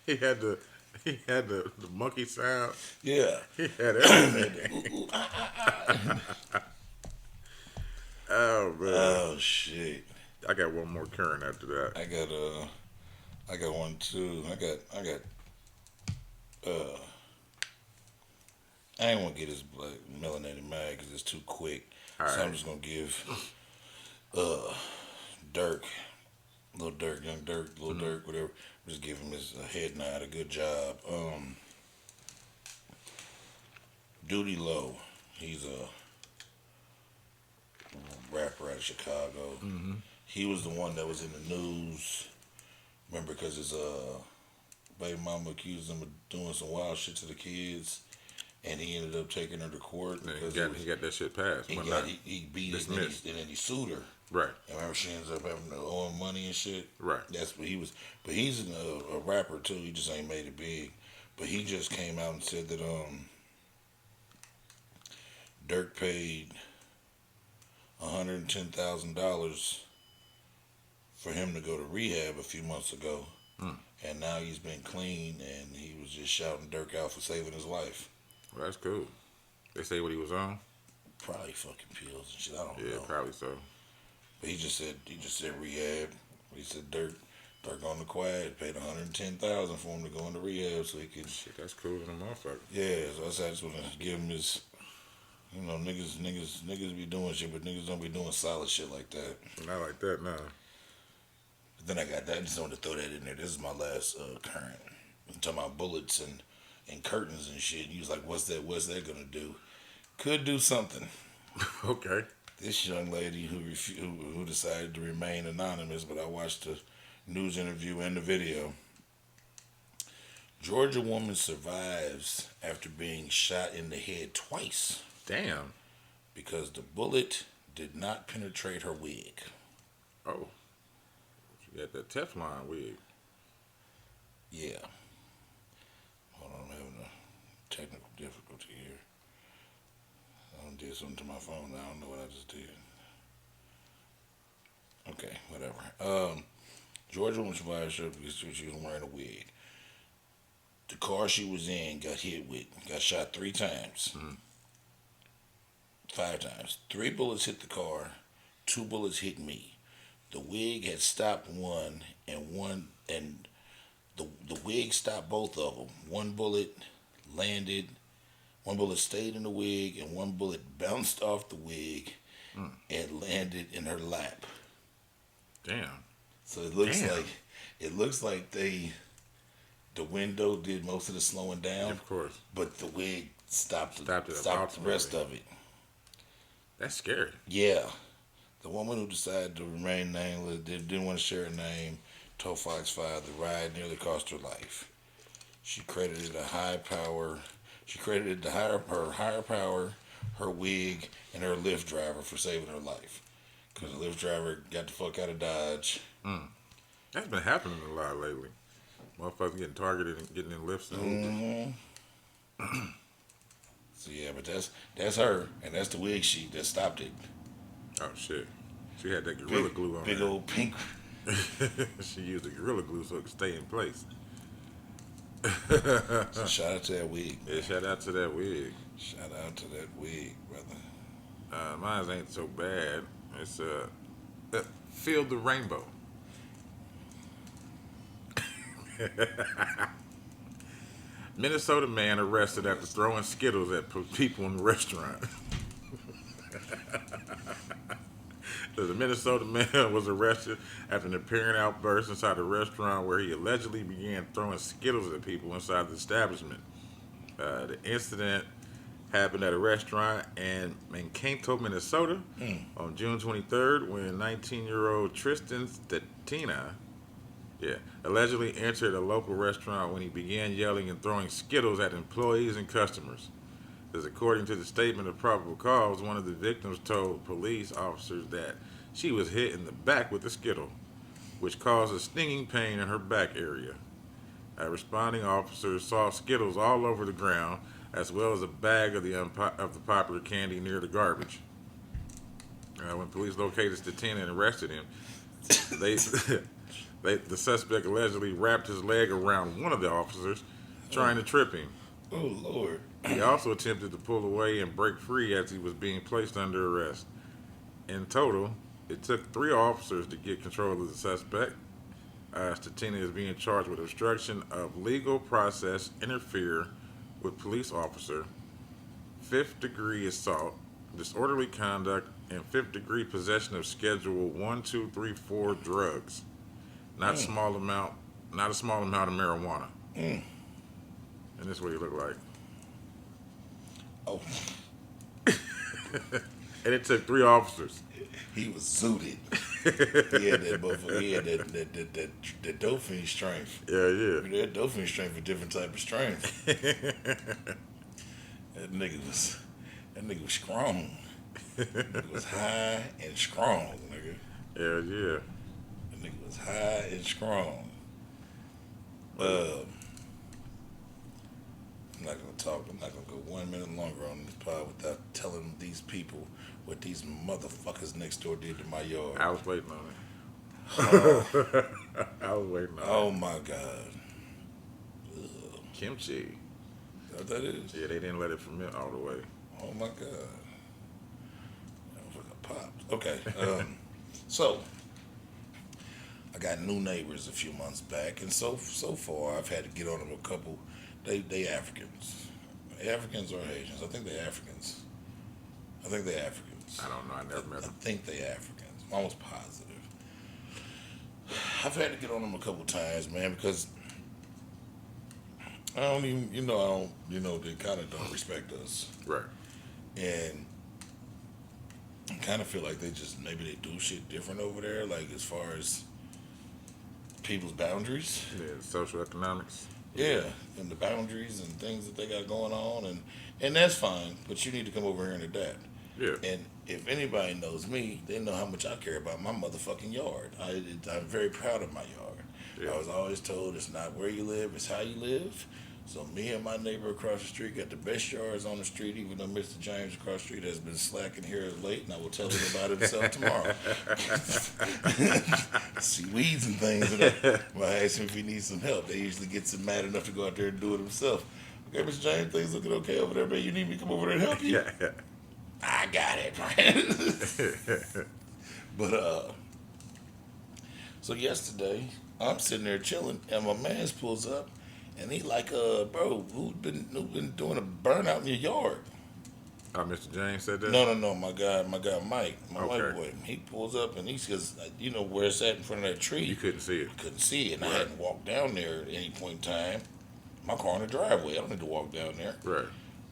nigga. He had the monkey sound. Yeah. He had everything. Oh man. Oh shit. I got one more current after that. I got one too. I ain't want to get this black melanated mad because it's too quick. All So I'm right. just gonna give Dirk, little Dirk, young Dirk, little Dirk, whatever. Just give him his head nod, a good job. Duty Low, he's a rapper out of Chicago. Mm-hmm. He was the one that was in the news. Remember, because his baby mama accused him of doing some wild shit to the kids, and he ended up taking her to court because He got that shit passed. he beat it, and then he sued her. Right. And remember, she ends up having to owe him money and shit. Right. That's what he was. But he's a rapper too. He just ain't made it big. But he just came out and said that Dirk paid $110,000 for him to go to rehab a few months ago, and now he's been clean, and he was just shouting Dirk out for saving his life. Well, that's cool. They say what he was on. Probably fucking pills and shit. I don't know. Yeah, probably so. But he just said rehab. He said Dirk on the quiet paid $110,000 for him to go into rehab so he could. Shit, that's cool than a motherfucker. Yeah, so I just want to give him his. You know, niggas be doing shit, but niggas don't be doing solid shit like that. Not like that, nah. But then I got that. I just wanted to throw that in there. This is my last current. I'm talking about bullets and curtains and shit. And he was like, what's that gonna do? Could do something. Okay. This young lady who decided to remain anonymous, but I watched the news interview and the video. Georgia woman survives after being shot in the head twice Damn. because the bullet did not penetrate her wig. Oh. She got that Teflon wig. Yeah. Hold on, I'm having a technical difficulty here. I did something to my phone. I don't know what I just did. Okay, whatever. Georgia woman survived because she was wearing a wig. The car she was in got shot 3 times. 5 times. 3 bullets hit the car, 2 bullets hit me. The wig had stopped one, and the wig stopped both of them. 1 bullet landed, 1 bullet stayed in the wig, and 1 bullet bounced off the wig and landed in her lap. Damn. So it looks like the window did most of the slowing down, Of course. but the wig stopped Stopped the rest of it. That's scary. Yeah. The woman who decided to remain nameless didn't want to share her name. told Fox 5 the ride nearly cost her life. She credited a high power. She credited her higher power, her wig, and her Lyft driver for saving her life. Because the Lyft driver got the fuck out of Dodge. Mm. That's been happening a lot lately. Motherfuckers getting targeted and getting in lifts and Ubers. Mm-hmm. So yeah, but that's her, and that's the wig sheet that stopped it. Oh shit. She had that gorilla glue on Big there. old pink. She used the gorilla glue so it could stay in place. So shout out to that wig. Yeah, shout out to that wig. Shout out to that wig, brother. Mine ain't so bad. It's Feel the Rainbow. Minnesota man arrested after throwing Skittles at people in the restaurant. The Minnesota man was arrested after an apparent outburst inside a restaurant where he allegedly began throwing Skittles at people inside the establishment. The incident happened at a restaurant in Mankato, Minnesota on June 23rd when 19-year-old Tristan Stetina allegedly entered a local restaurant when he began yelling and throwing Skittles at employees and customers. As according to the statement of probable cause, one of the victims told police officers that she was hit in the back with a Skittle, which caused a stinging pain in her back area. Responding officers saw Skittles all over the ground, as well as a bag of the popular candy near the garbage. When police located Stetina and arrested him, the suspect allegedly wrapped his leg around one of the officers, trying to trip him. Oh Lord. He also attempted to pull away and break free as he was being placed under arrest. In total, it took 3 officers to get control of the suspect. Stetina is being charged with obstruction of legal process, interfere with police officer, 5th degree assault, disorderly conduct, and 5th degree possession of Schedule 1, 2, 3, 4 drugs. Not a small amount of marijuana. Mm. And this is what he looked like. Oh. And it took 3 officers. He was zooted. He had that motherfucker. He had that dolphin strength. Yeah. That dolphin strength, a different type of strength. That nigga was strong. That nigga was high and strong, nigga. Yeah. That nigga was high and strong. I'm not gonna talk. I'm not gonna go 1 minute longer on this pod without telling these people what these motherfuckers next door did to my yard. I was waiting on it. I was waiting on it. Oh my god. Ugh. Kimchi. Is that what that is? Yeah, they didn't let it ferment all the way. Oh my god. That fucking popped. Okay. So I got new neighbors a few months back, and so far I've had to get on them a couple. They Africans. Africans or Asians? I think they're Africans. I don't know. I never met them. I think they're Africans. I'm almost positive. I've had to get on them a couple times, man, because they kind of don't respect us. Right. And I kind of feel like maybe they do shit different over there, like as far as people's boundaries. Yeah, social economics. Yeah, and the boundaries and things that they got going on, and that's fine, but you need to come over here and adapt. Yeah. And if anybody knows me, they know how much I care about my motherfucking yard. I'm very proud of my yard. Yeah. I was always told it's not where you live, it's how you live. So me and my neighbor across the street got the best yards on the street, even though Mr. James across the street has been slacking here late, and I will tell him about it himself tomorrow. See weeds and things. When I ask him if he needs some help, they usually gets him mad enough to go out there and do it himself. Okay, Mr. James, things looking okay over there, man. You need me to come over there and help you? Yeah. I got it, man. But so yesterday I'm sitting there chilling, and my man pulls up, and he like, bro, who's been doing a burnout in your yard? Mr. James said that? No, my guy Mike, my Okay. white boy. He pulls up and he says, you know where it's at in front of that tree. You couldn't see it. I couldn't see it, and I Right. hadn't walked down there at any point in time. My car in the driveway. I don't need to walk down there. Right.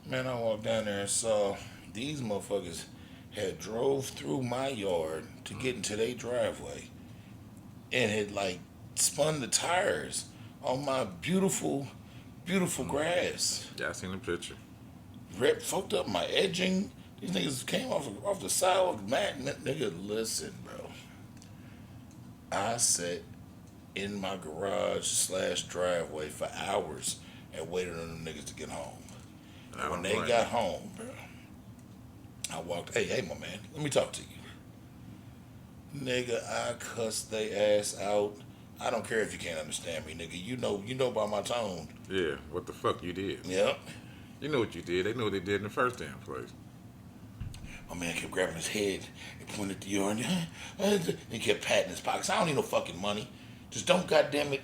Man, I walked down there and saw these motherfuckers had drove through my yard to get into their driveway and had like spun the tires on my beautiful, beautiful grass. Yeah, I seen the picture. Rip fucked up my edging. These niggas came off the side of the mat. Nigga, listen, bro. I sat in my garage slash driveway for hours and waited on them niggas to get home. And when they got home, bro, I walked. Hey, my man, let me talk to you. Nigga, I cussed they ass out. I don't care if you can't understand me, nigga. You know by my tone. Yeah, what the fuck you did? Yep. You know what you did. They knew what they did in the first damn place. My man kept grabbing his head and pointing at the urine. He kept patting his pockets. I don't need no fucking money. Just don't, goddamn it,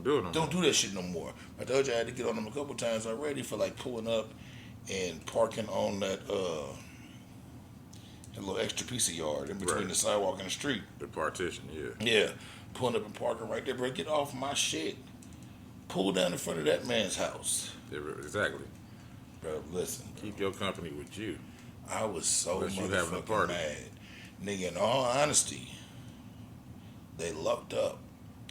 don't do that shit no more. I told you I had to get on them a couple times already for like pulling up and parking on that little extra piece of yard in between the sidewalk and the street. The partition, yeah. Yeah, pulling up and parking right there, bro. Get off my shit. Pull down in front of that man's house. Yeah, exactly. Bro, listen. Bro. Keep your company with you. I was so motherfucking mad. Nigga, in all honesty, they lucked up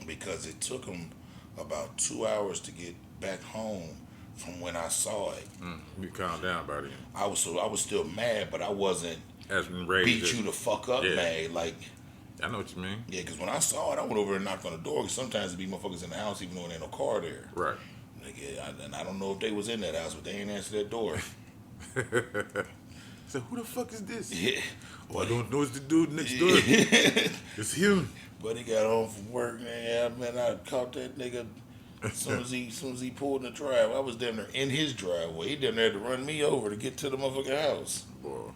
because it took them about 2 hours to get back home from when I saw it. You calm down by then. I was still mad, but I wasn't As ready beat you the fuck up mad. Like, I know what you mean. yeah, because when I saw it, I went over and knocked on the door. Because sometimes there be motherfuckers in the house even though there ain't no car there. Right. Nigga, and I don't know if they was in that house, but they ain't answered that door. So who the fuck is this? Yeah. Oh, I don't know it's the dude next door. It's him. But he got home from work, man. I caught that nigga as soon as he pulled in the drive. I was damn near in his driveway. He damn near had to run me over to get to the motherfucking house. Boy.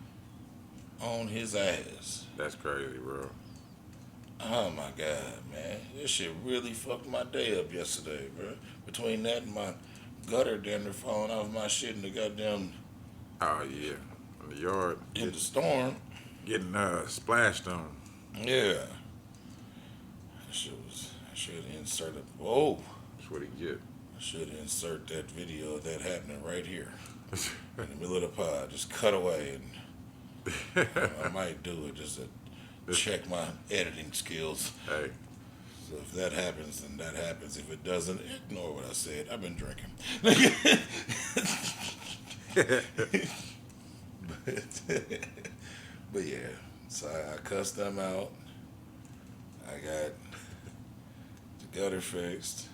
On his ass. That's crazy, bro. Oh my God, man. This shit really fucked my day up yesterday, bro. Between that and my gutter damn near falling off my shit in the goddamn Oh yeah. In the yard. in the storm. Getting splashed on. Yeah. I should insert it. Whoa. That's what he get. I should insert that video of that happening right here. In the middle of the pod. Just cut away and I might do it just to check my editing skills. Hey. So if that happens, then that happens. If it doesn't, ignore what I said. I've been drinking. but yeah, so I cussed them out. I got the gutter fixed.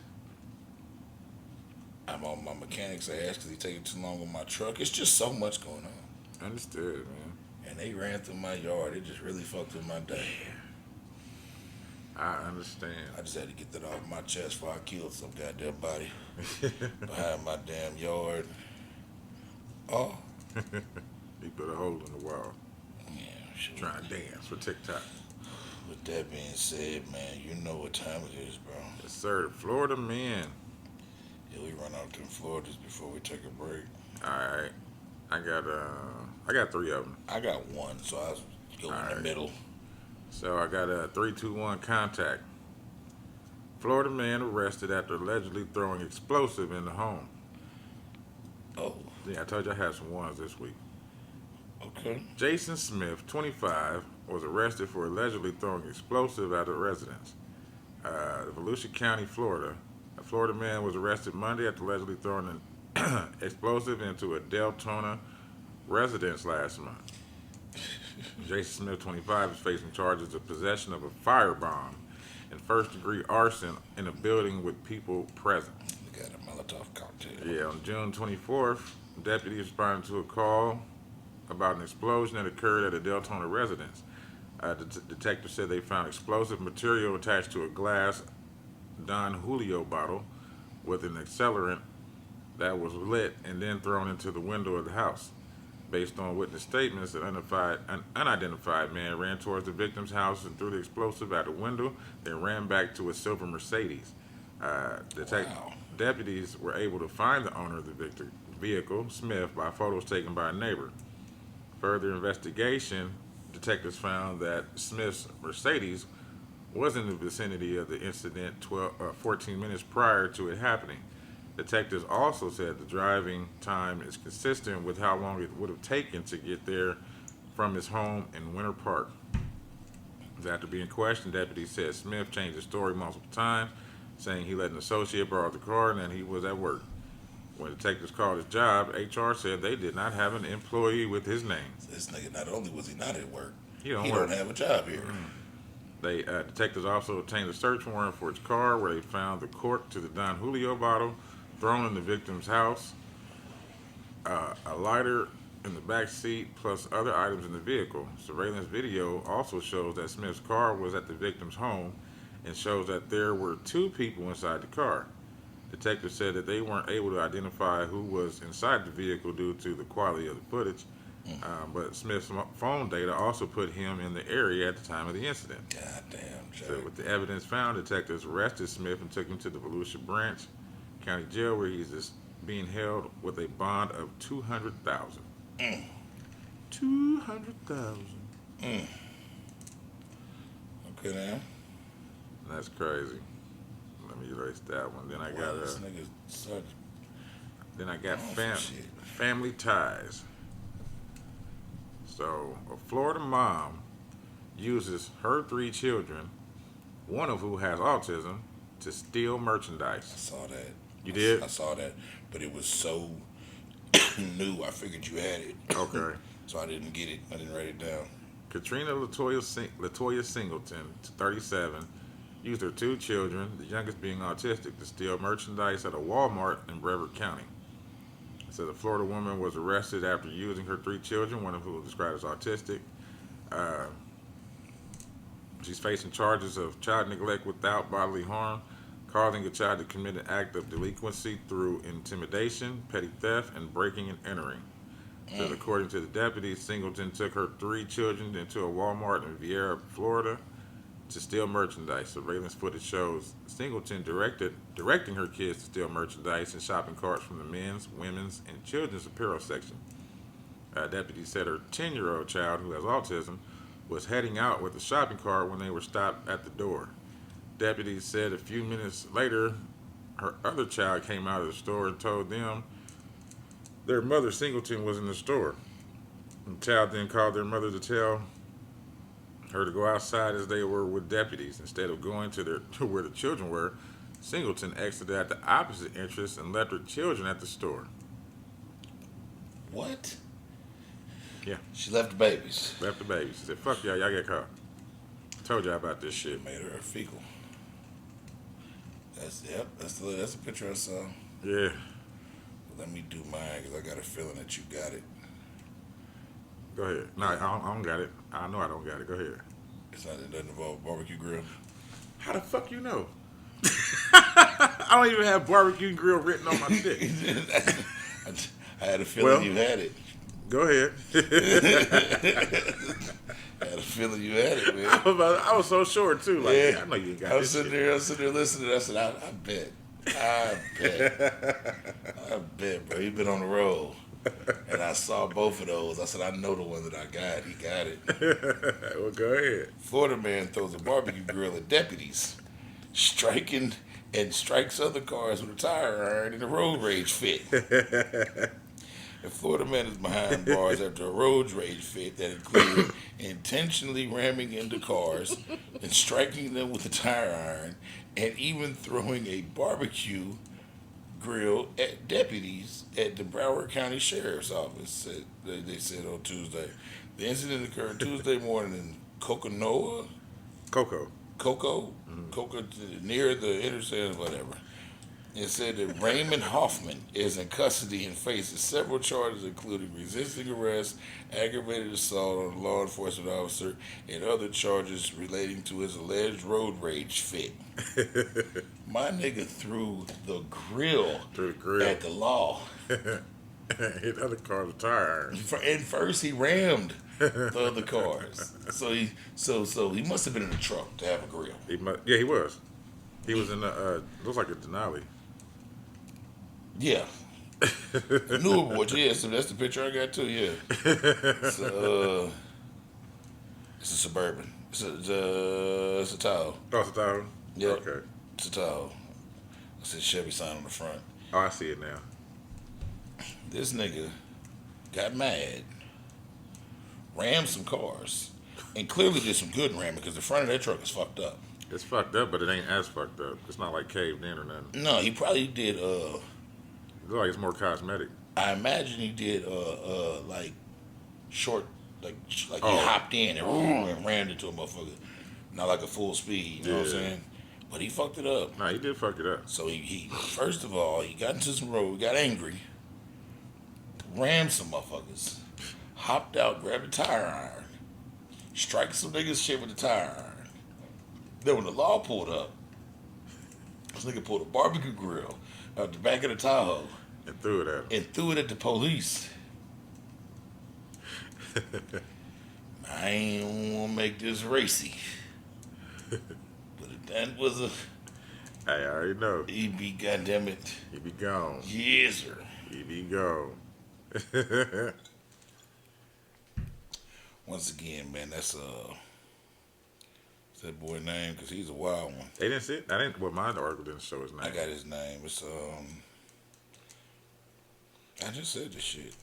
I'm on my mechanic's ass because he's taking too long with my truck. It's just so much going on. Understood, man. And they ran through my yard. It just really fucked with my day. I understand. I just had to get that off my chest before I killed some goddamn body behind my damn yard. Oh. He put a hole in the wall. Yeah, sure. Trying to dance for TikTok. With that being said, man, you know what time it is, bro. Yes, sir. Florida man. Yeah, we run out to the Floridas before we take a break. All right. I got 3 of them. I got one, so I'll go in the middle. So I got a 321 contact. Florida man arrested after allegedly throwing explosive in the home. Oh. Yeah, I told you I had some ones this week. Okay. Jason Smith, 25, was arrested for allegedly throwing explosive at a residence. Volusia County, Florida. A Florida man was arrested Monday after allegedly throwing an explosive into a Deltona residence last month. Jason Smith, 25, is facing charges of possession of a firebomb and first-degree arson in a building with people present. We got a Molotov cocktail. Yeah, on June 24th, deputies responded to a call about an explosion that occurred at a Deltona residence. The detective said they found explosive material attached to a glass Don Julio bottle with an accelerant that was lit and then thrown into the window of the house. Based on witness statements, an unidentified man ran towards the victim's house and threw the explosive out the window, then ran back to a silver Mercedes. Deputies were able to find the owner of the vehicle, Smith, by photos taken by a neighbor. Further investigation, detectives found that Smith's Mercedes was in the vicinity of the incident 14 minutes prior to it happening. Detectives also said the driving time is consistent with how long it would have taken to get there from his home in Winter Park. After being questioned, deputies said Smith changed his story multiple times saying he let an associate borrow the car and that he was at work. When detectives called his job, HR said they did not have an employee with his name. This nigga, not only was he not at work, He don't he work. don't have a job here. They detectives also obtained a search warrant for his car, where they found the cork to the Don Julio bottle thrown in the victim's house, a lighter in the back seat, plus other items in the vehicle. Surveillance video also shows that Smith's car was at the victim's home and shows that there were two people inside the car. Detectives said that they weren't able to identify who was inside the vehicle due to the quality of the footage, but Smith's phone data also put him in the area at the time of the incident. Goddamn, Joe. So with the evidence found, detectives arrested Smith and took him to the Volusia Branch County Jail, where he's just being held with a bond of $200,000. $200,000. Okay, now. That's crazy. Let me erase that one. Then I Wow, got this nigga started. Shit. family ties. So a Florida mom uses her 3 children, one of who has autism, to steal I merchandise. saw that. You did? I saw that, but it was so new. I figured you had it. Okay. So I didn't get it. I didn't write it down. Katrina Latoya Singleton, 37, used her 2 children, the youngest being autistic, to steal merchandise at a Walmart in Brevard County. So the Florida woman was arrested after using her 3 children, one of whom was described as autistic. She's facing charges of child neglect without bodily harm, causing a child to commit an act of delinquency through intimidation, petty theft, and breaking and entering. So according to the deputies, Singleton took her 3 children into a Walmart in Vieira, Florida, to steal merchandise. Surveillance footage shows Singleton directing her kids to steal merchandise in shopping carts from the men's, women's, and children's apparel section. Deputies said her 10-year-old child, who has autism, was heading out with the shopping cart when they were stopped at the door. Deputies said a few minutes later, her other child came out of the store and told them their mother, Singleton, was in the store. The child then called their mother to tell her to go outside as they were with deputies. Instead of going to where the children were, Singleton exited at the opposite entrance and left her children at the store. What? Yeah. She left the babies. Left the babies. She said, fuck y'all get caught. Told y'all about this shit. Made her fecal. That's a picture I saw. Yeah. Let me do mine because I got a feeling that you got it. Go ahead. No, I don't got it. I know I don't got it. Go ahead. It doesn't involve barbecue grill. How the fuck you know? I don't even have barbecue grill written on my stick. I had a feeling you had it. Go ahead. I had a feeling you had it, man. I was so sure too. Like, yeah, I know you ain't got I this was sitting there listening. I said, I bet, bro. You've been on the road. And I saw both of those. I said, I know the one that I got. He got it. Well, go ahead. Florida man throws a barbecue grill at deputies, strikes other cars with a tire iron in a road rage fit. A Florida man is behind bars after a road rage fit that included intentionally ramming into cars and striking them with a tire iron and even throwing a barbecue grill at deputies at the Broward County Sheriff's Office, they said on Tuesday. The incident occurred Tuesday morning in Cocoa, near the interstate, whatever. It said that Raymond Hoffman is in custody and faces several charges, including resisting arrest, aggravated assault on a law enforcement officer, and other charges relating to his alleged road rage fit. My nigga threw the grill at the law. Hit other cars with tire iron. And first he rammed the other cars. So he must have been in the truck to have a grill. He was. He was in the looks like a Denali. Yeah. Newer boy, yeah, so that's the picture I got too, yeah. It's a Suburban. It's a Tahoe. Oh, it's a Tahoe? Yeah. Okay. It's a Tahoe. It's a Chevy sign on the front. Oh, I see it now. This nigga got mad, rammed some cars, and clearly did some good ramming because the front of that truck is fucked up. It's fucked up, but it ain't as fucked up. It's not like caved in or nothing. No, he probably did. It looks like it's more cosmetic. I imagine he did. Like short, like he Oh, hopped in and ran into a motherfucker. Not like a full speed. You know what I'm yeah. saying? But he fucked it up. Nah, he did fuck it up. So he first of all he got into some road, got angry, rammed some motherfuckers, hopped out, grabbed a tire iron, strike some niggas shit with the tire iron. Then when the law pulled up, this nigga pulled a barbecue grill out the back of the Tahoe And threw it at him. and threw it at the police. I ain't wanna make this racy, but if that was a Hey, I already know. he'd be goddamn it, He be gone. yes sir. He be gone. Once again, man, that's what's that boy name? Cause he's a wild one. They didn't see it. I didn't. Well, my article didn't show his name. I got his name. It's I just said this shit.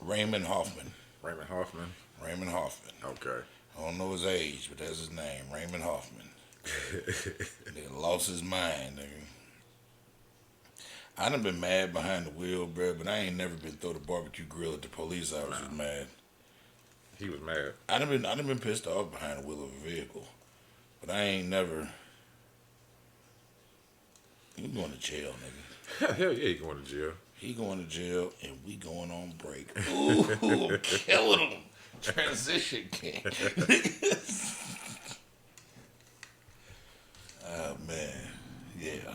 Raymond Hoffman. Raymond Hoffman. Raymond Hoffman. Okay. I don't know his age, but that's his name. Raymond Hoffman. Nigga lost his mind, nigga. I done been mad behind the wheel, bro, but I ain't never been throw the barbecue grill at the police. I was just mad. He was mad. I done been pissed off behind the wheel of a vehicle, but I ain't never. You going to jail, nigga. Hell yeah, he going to jail. He going to jail, and we going on break. Ooh, killing him. Transition king. Oh, man. Yeah.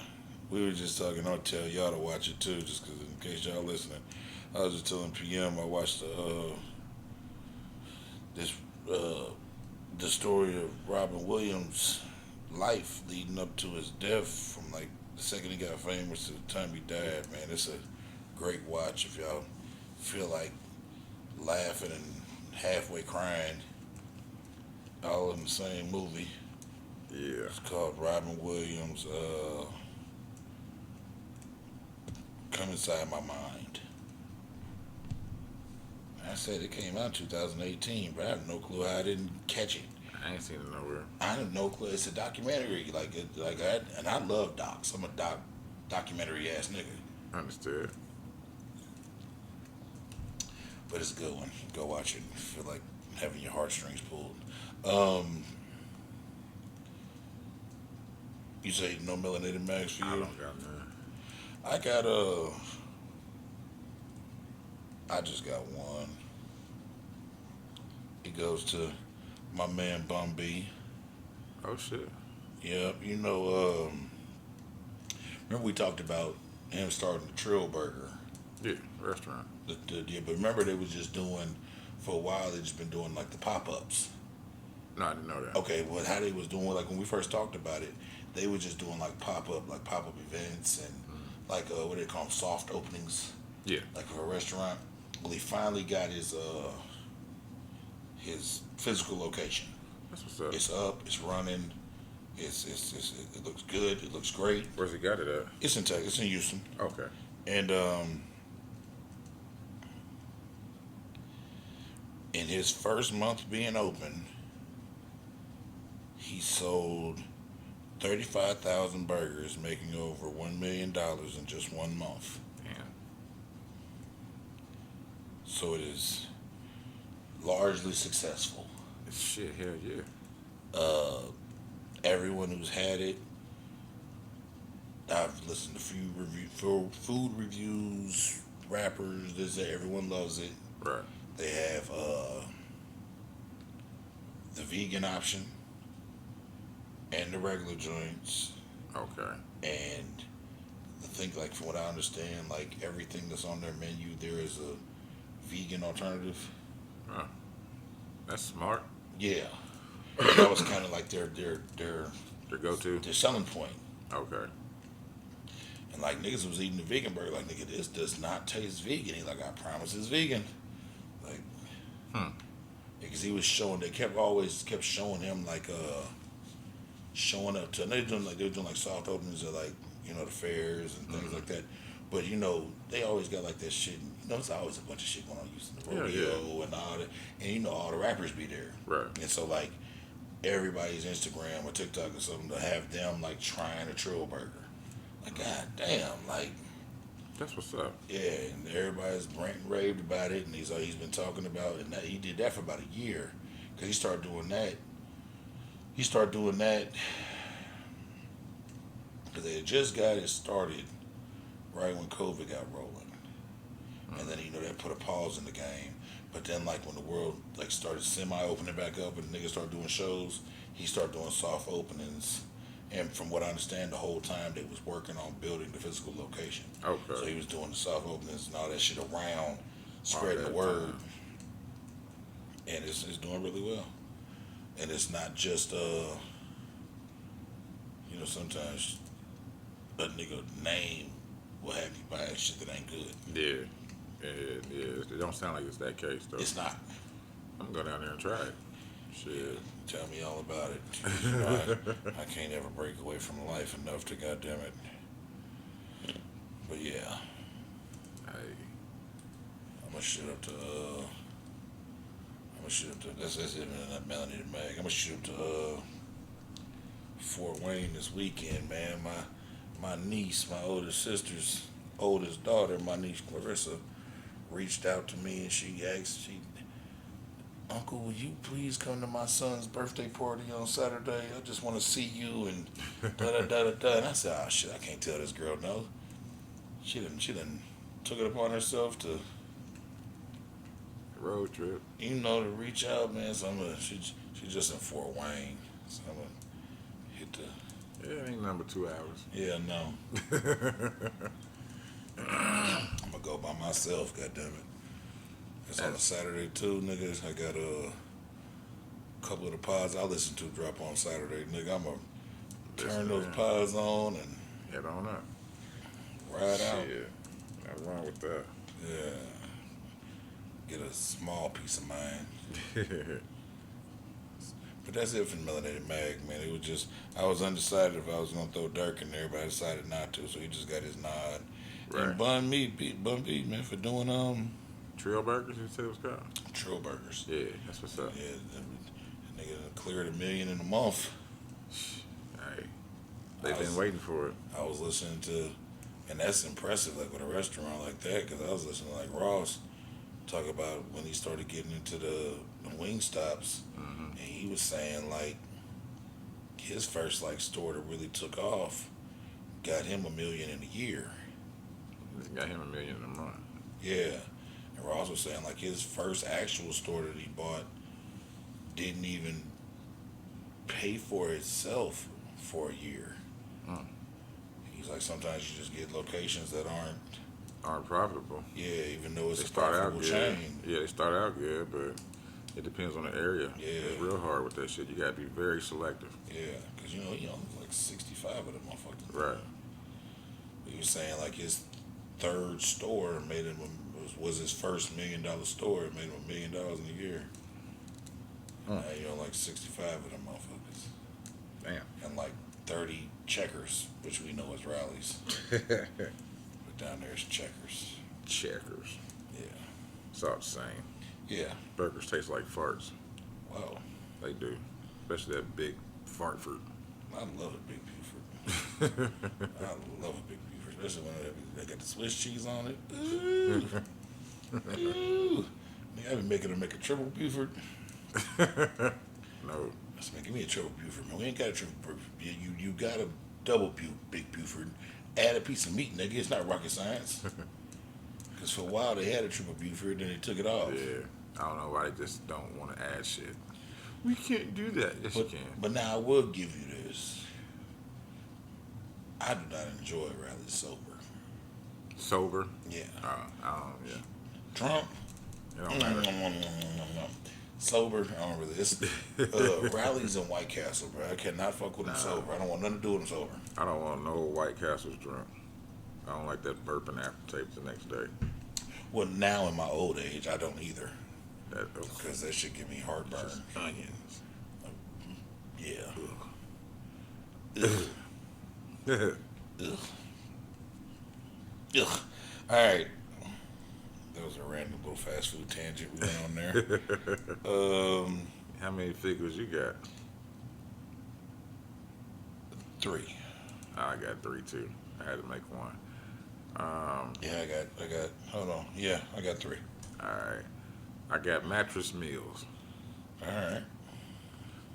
We were just talking. I'll tell y'all to watch it, too, just because in case y'all listening. I was just telling PM I watched the story of Robin Williams' life leading up to his death from, like, the second he got famous to the time he died, man. It's a great watch if y'all feel like laughing and halfway crying all in the same movie. Yeah. It's called Robin Williams Come Inside My Mind. I said it came out in 2018, but I have no clue how I didn't catch it. I ain't seen it nowhere. I have no clue. It's a documentary, and I love docs. I'm a documentary ass nigga. Understood. But it's a good one. Go watch it. Feel like having your heartstrings pulled. You say no melanated mags for I you? don't got none. I got I just got one. It goes to my man Bum B. Oh shit. Yep, you know, remember we talked about him starting the Trill Burger. Yeah, restaurant. Yeah, but remember they was just doing, for a while they just been doing like the pop-ups. No, I didn't know that. Okay, well how they was doing, like when we first talked about it, they were just doing like pop-up events and like, what do they call them, soft openings, Yeah. like for a restaurant. Well, he finally got his physical location. That's what's up. It's up, it's running, it looks good, it looks great. Where's he got it at? It's in Texas, it's in Houston. Okay. And in his first month being open, he sold 35,000 burgers, making over $1 million in just 1 month. Damn. So it is largely successful. Shit, hell yeah. Everyone who's had it, I've listened to food reviews, rappers, everyone loves it. Right. They have the vegan option and the regular joints. Okay. And the thing, like from what I understand, like everything that's on their menu, there is a vegan alternative. Huh. That's smart. Yeah, that was kind of like their Their go-to. their selling point. Okay. And like niggas was eating the vegan burger, like nigga, this does not taste vegan. He like, I promise it's vegan. Like, because he was showing, they always kept showing him like showing up to, and they were doing like soft openings at like, you know, the fairs and things like that. But they always got like that shit. It's always a bunch of shit going on using the Yeah, rodeo and all that. And all the rappers be there. right. And so like everybody's Instagram or TikTok or something to have them like trying a Trill burger. Like god damn, like That's what's up. yeah, and everybody's ranting raved about it, and he's been talking about it. And he did that for about a year, because he started doing that. He started doing that because they had just got it started right when COVID got rolling, and then that put a pause in the game. But then like when the world like started semi opening back up and niggas started doing shows, he started doing soft openings. And from what I understand, the whole time they was working on building the physical location. Okay. So he was doing the soft openings and all that shit around, spreading the that word, time. and it's doing really well. And it's not just sometimes a nigga name will have you buying shit that ain't good. Yeah. It don't sound like it's that case though. It's not. I'm gonna go down there and try it. Shit. Tell me all about it. I can't ever break away from life enough to goddamn it. But yeah, Hey. I'm gonna shoot up to that's it in that melanated mag. I'm gonna shoot up to Fort Wayne this weekend, man. My niece, my older sister's oldest daughter, my niece Clarissa, reached out to me and she asked, Uncle, will you please come to my son's birthday party on Saturday? I just want to see you and da da da da da. And I said, oh shit, I can't tell this girl no. She done took it upon herself to Road trip. to reach out, man. So she's just in Fort Wayne. So I'm gonna hit the Yeah, it ain't number 2 hours. yeah, no. I'm gonna go by myself, goddammit. It's on a Saturday too, niggas. I got a couple of the pods I listen to drop on Saturday, nigga. I'm gonna turn those pods on and Head on up. ride out. Shit. Nothing wrong with that. Yeah. Get a small peace of mind. But that's it for the Melanated Mag, man. It was just, I was undecided if I was going to throw Dirk in there, but I decided not to, so he just got his nod. Right. And Bun B, man, for doing Trail burgers, you said it was called? Trill Burgers. Yeah, that's what's up. Yeah, that nigga done cleared $1 million in a month. Hey, they've been waiting for it. I was listening to, and that's impressive, like with a restaurant like that, because I was listening to like Ross talk about when he started getting into the wing stops, and he was saying like his first like store that really took off got him $1 million in a year. Got him $1 million in a month. Yeah, and Ross was saying like his first actual store that he bought didn't even pay for itself for a year. He's like, sometimes you just get locations that Aren't profitable. yeah, even though it's They a start out profitable good. chain. Yeah, they start out good, but it depends on the area. Yeah. It's real hard with that shit. You gotta be very selective. Yeah, because he owns like 65 of them motherfuckers. Right. He was saying like his third store made him was his first $1 million store. It made him $1 million in a year. Now he own like 65 of them motherfuckers, Damn. and like 30 checkers, which we know as rallies. But down there is checkers. Checkers. Yeah. It's all the same. Yeah. Burgers taste like farts. Wow. They do. Especially that big fart fruit. I love a big Buford. I love a big Buford, especially when they got the Swiss cheese on it. Ooh. Ooh. Nigga, I've been making them make a triple Buford. No. I said, man, give me a triple Buford, man. We ain't got a triple Buford. You got a double big Buford. Add a piece of meat, nigga. It's not rocket science. Because for a while they had a triple Buford, then they took it off. Yeah. I don't know why they just don't want to add shit. We can't do that. Yes, you can. But now I will give you this. I do not enjoy rallies sober. Sober? Yeah. Yeah. Drunk? It don't matter. Sober? I don't really. It's rallies in White Castle, bro. I cannot fuck with them sober. I don't want nothing to do with them sober. I don't want no White Castles drunk. I don't like that burping aftertaste the next day. Well, now in my old age, I don't either. Because Because that should give me heartburn. onions. Yeah. Ugh. Ugh. Ugh. All right. That was a random little fast food tangent we went on there. How many figures you got? 3. I got 3 too. I had to make one. Yeah, I got. Hold on. Yeah, I got 3. All right. I got mattress meals. All right.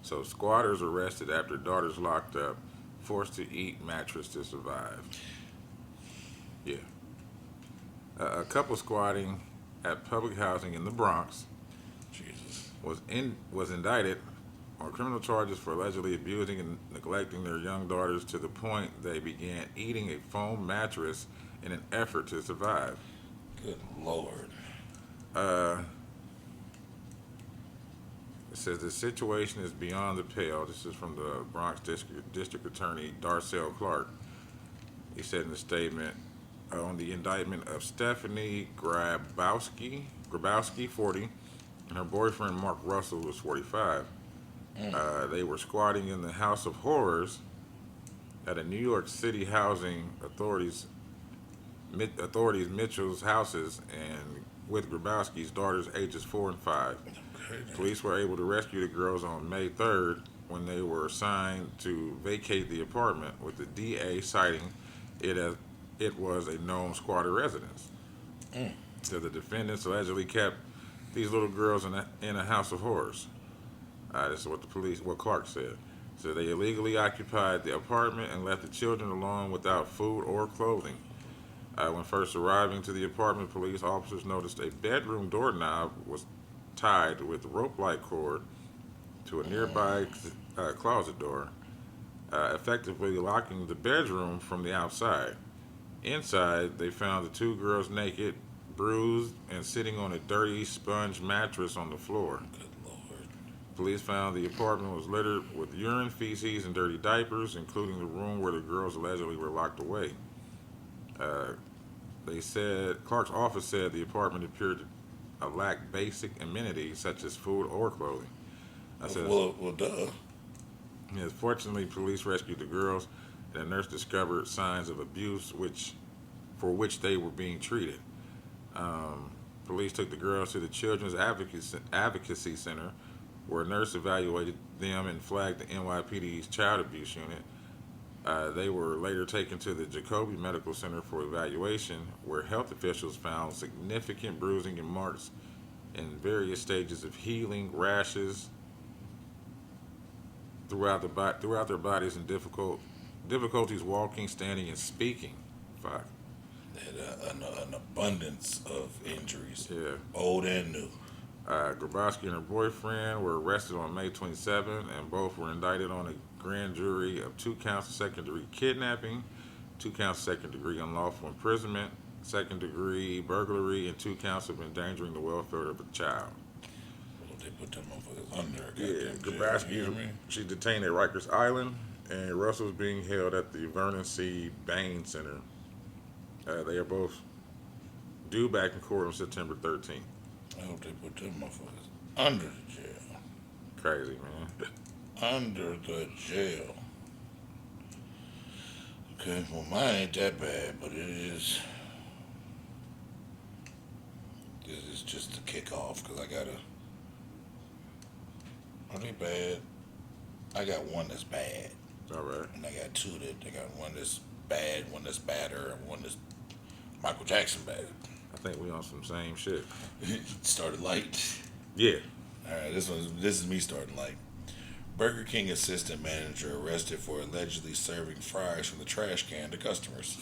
So squatters arrested after daughters locked up, forced to eat mattress to survive. Yeah. A couple squatting at public housing in the Bronx Jesus. was indicted on criminal charges for allegedly abusing and neglecting their young daughters to the point they began eating a foam mattress in an effort to survive. Good Lord. Uh, it says the situation is beyond the pale. This is from the Bronx District Attorney Darcel Clark. He said in a statement on the indictment of Stephanie Grabowski, 40, and her boyfriend Mark Russell was 45. They were squatting in the House of Horrors at a New York City housing authorities Mitchell's houses and with Grabowski's daughters ages 4 and 5. Okay. Police were able to rescue the girls on May 3rd when they were assigned to vacate the apartment, with the DA citing it as it was a known squatter residence. So the defendants allegedly kept these little girls in a house of horrors. This is what Clark said. So they illegally occupied the apartment and left the children alone without food or clothing. When first arriving to the apartment, police officers noticed a bedroom doorknob was tied with rope-like cord to a nearby closet door, effectively locking the bedroom from the outside. Inside, they found the 2 girls naked, bruised, and sitting on a dirty sponge mattress on the floor. Good Lord. Police found the apartment was littered with urine, feces, and dirty diapers, including the room where the girls allegedly were locked away. They said Clark's office said the apartment appeared to lack basic amenities such as food or clothing. Well, duh. Yes, fortunately, police rescued the girls, and a nurse discovered signs of abuse, for which they were being treated. Police took the girls to the Children's Advocacy Center, where a nurse evaluated them and flagged the NYPD's Child Abuse Unit. They were later taken to the Jacoby Medical Center for evaluation, where health officials found significant bruising and marks in various stages of healing, rashes throughout their bodies, and difficulties walking, standing, and speaking. Fuck. An abundance of injuries, Yeah. old and new. Grabowski and her boyfriend were arrested on May 27, and both were indicted on a grand jury of 2 counts of second-degree kidnapping, 2 counts of second-degree unlawful imprisonment, second-degree burglary, and 2 counts of endangering the welfare of a child. Well, they put them motherfuckers under a Yeah, goddamn jail, you know what I Grabowski, mean? she's detained at Rikers Island, and Russell's being held at the Vernon C. Bain Center. They are both due back in court on September 13th. I hope they put them motherfuckers under the jail. Crazy, man. Under the jail. Okay, well, mine ain't that bad, but it is. This is just to kick off, because I gotta. Are they bad? I got one that's bad, All right. and I got 2 that I got one that's bad, one that's badder, and one that's Michael Jackson bad. I think we on some same shit. Started light. Yeah. All right, this is me starting light. Burger King assistant manager arrested for allegedly serving fries from the trash can to customers.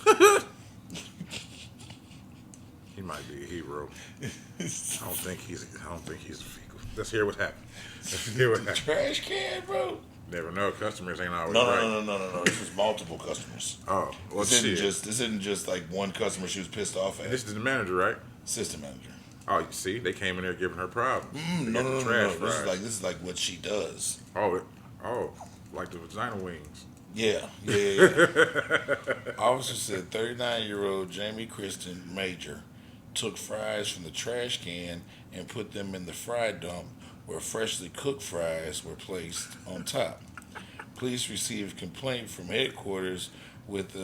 He might be a hero. I don't think he's a fecal. Let's hear what happened. Let's hear what happened. Trash can, bro. Never know. Customers ain't always No, right. no. This was multiple customers. Oh, well, This shit. isn't just like one customer she was pissed off at. This is the manager, right? Assistant manager. Oh, you see, they came in there giving her problems. They No, got no, the no, trash no. fries. This is like what she does. Oh, like the vagina wings. Yeah. Officer said 39-year-old Jamie Kristen Major took fries from the trash can and put them in the fry dump where freshly cooked fries were placed on top. Police received complaint from headquarters with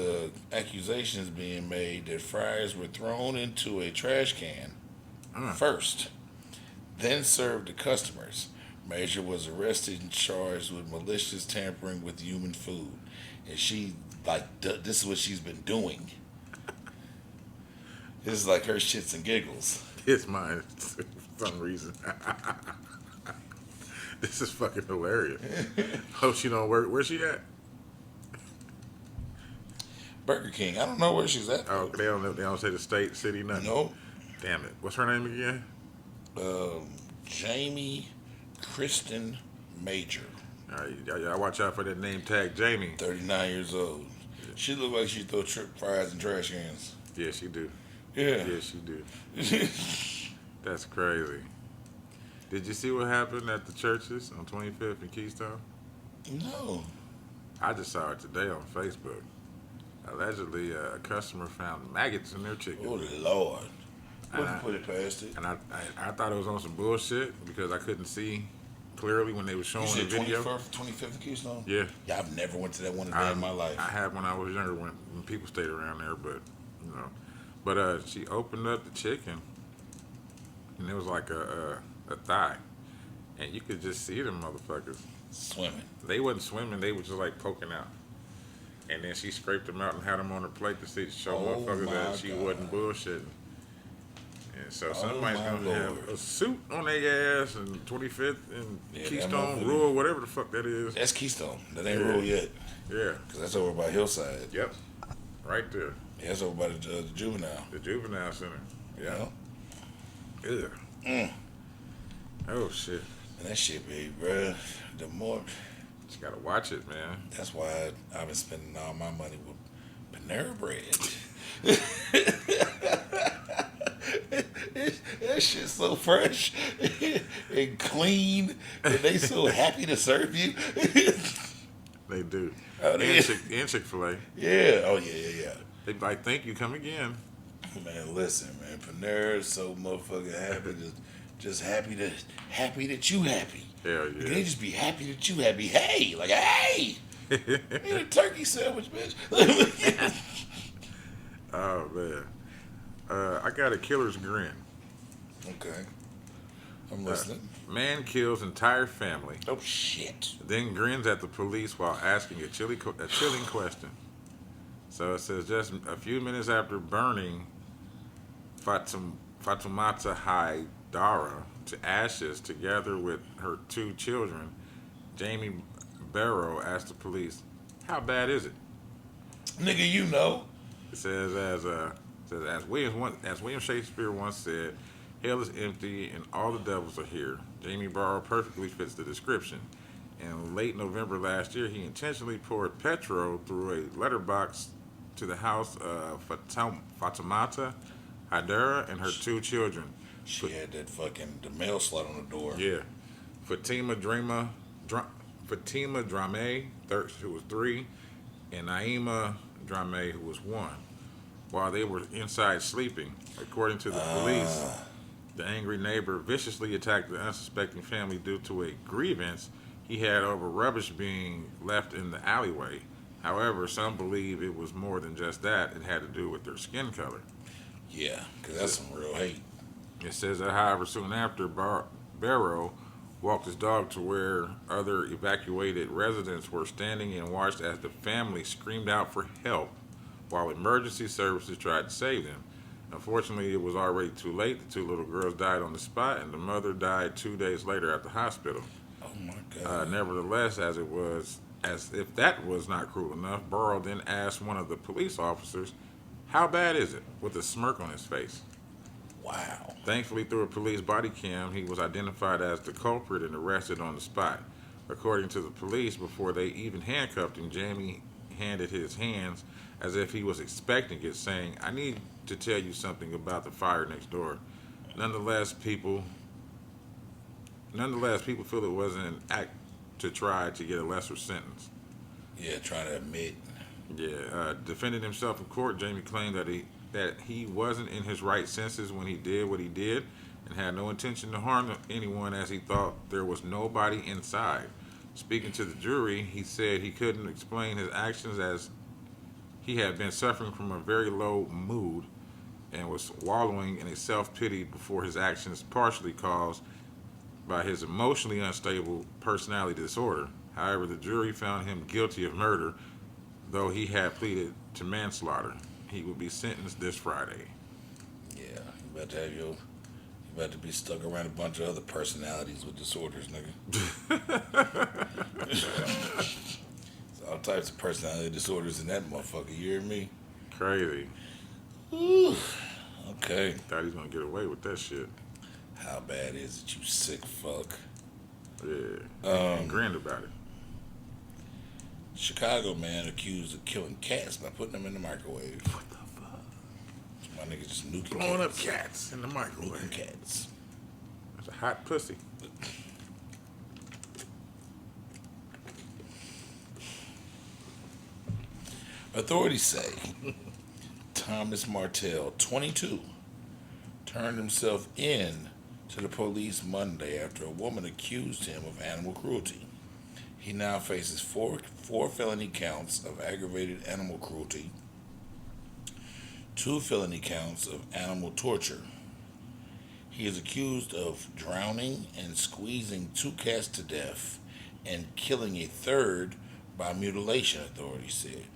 accusations being made that fries were thrown into a trash can first, then served to customers. Major was arrested and charged with malicious tampering with human food. And she, this is what she's been doing. This is like her shits and giggles. It's mine for some reason. This is fucking hilarious. Hope she don't work. Where's she at? Burger King. I don't know where she's at. Oh, they don't say the state, city, nothing. No. Damn it. What's her name again? Jamie Kristen Major. All right, y'all watch out for that name tag, Jamie. 39 years old. She look like she throw trip fries in trash cans. Yeah, she do. Yeah. Yeah, she do. That's crazy. Did you see what happened at the churches on 25th and Keystone? No. I just saw it today on Facebook. Allegedly, a customer found maggots in their chicken. Oh, Lord. Wouldn't I- put it past it. And I thought it was on some bullshit because I couldn't see clearly when they were showing You the said video. 25th and Keystone? Yeah. Yeah, I've never went to that one a day in my life. I had when I was younger when people stayed around there, but you know. But she opened up the chicken, and it was like a thigh, and you could just see them motherfuckers. Swimming. They wasn't swimming; they were just like poking out. And then she scraped them out and had them on her plate to see to show Oh, motherfuckers my that she God. wasn't bullshitting. And so somebody's my gonna have Lord. a suit on their ass and 25th and Yeah, that Keystone motherfucker- Rule, whatever the fuck that is. That's Keystone. That ain't Yeah. rule yet. Yeah. Because that's over by Hillside. Yep. Right there. Yeah, that's over by the juvenile. The juvenile center. Yeah. Yeah. Mm. Oh shit. And that shit, baby, bruh. The more, Just gotta watch it, man. that's why I've been spending all my money with Panera Bread. That shit's so fresh and clean, and they so happy to serve you. They do. Oh, they- And Chick-fil-A. Yeah. Oh yeah. They be like, thank you, come again. Man, listen, man. Panera is so motherfucking happy just happy that you happy. Hell They yeah. just be happy that you happy. Hey, like hey, eat a turkey sandwich, bitch. Oh man. I got a killer's grin. Okay, I'm listening. Man kills entire family, Oh shit. then grins at the police while asking a chilling question. So it says just a few minutes after burning Fatoumata Haidara to ashes together with her two children, Jamie Barrow asked the police, "How bad is it?" Nigga, you know. It says as William Shakespeare once said, "Hell is empty and all the devils are here." Jamie Barrow perfectly fits the description. In late November last year, he intentionally poured petrol through a letterbox to the house of Fatoumata Haidara and her two children. She had that fucking the mail slot on the door. Yeah, Fatima Drame, who was 3, and Naima Drame, who was 1. While they were inside sleeping, according to the police, the angry neighbor viciously attacked the unsuspecting family due to a grievance he had over rubbish being left in the alleyway. However, some believe it was more than just that. It had to do with their skin color. Yeah, because that's some real hate. It says that, however, soon after, Barrow walked his dog to where other evacuated residents were standing and watched as the family screamed out for help while emergency services tried to save them. Unfortunately, it was already too late. The two little girls died on the spot, and the mother died 2 days later at the hospital. Oh my god. Nevertheless, as if that was not cruel enough, Barrow then asked one of the police officers, "How bad is it?" with a smirk on his face. Wow. Thankfully, through a police body cam, he was identified as the culprit and arrested on the spot. According to the police, before they even handcuffed him, Jamie handed his hands as if he was expecting it, saying, "I need to tell you something about the fire next door." Nonetheless, people feel it was an act to try to get a lesser sentence. Yeah, trying to admit. Yeah, defending himself in court, Jamie claimed that he wasn't in his right senses when he did what he did and had no intention to harm anyone, as he thought there was nobody inside. Speaking to the jury, he said he couldn't explain his actions as He had been suffering from a very low mood and was wallowing in a self-pity before his actions, partially caused by his emotionally unstable personality disorder. However, the jury found him guilty of murder, though he had pleaded to manslaughter. He will be sentenced this Friday. Yeah, you about to have your, you about to be stuck around a bunch of other personalities with disorders, nigga. There's all types of personality disorders in that motherfucker. You hear me? Crazy. Ooh, okay. Thought he was gonna get away with that shit. How bad is it, you sick fuck? Yeah. And grinned about it. Chicago man accused of killing cats by putting them in the microwave. What the fuck? My nigga just nuking Blowing up cats. cats in the Nuking microwave. cats. That's a hot pussy. Authorities say Thomas Martell, 22, turned himself in to the police Monday after a woman accused him of animal cruelty. He now faces four felony counts of aggravated animal cruelty, 2 felony counts of animal torture. He is accused of drowning and squeezing 2 cats to death and killing a third by mutilation, authorities said.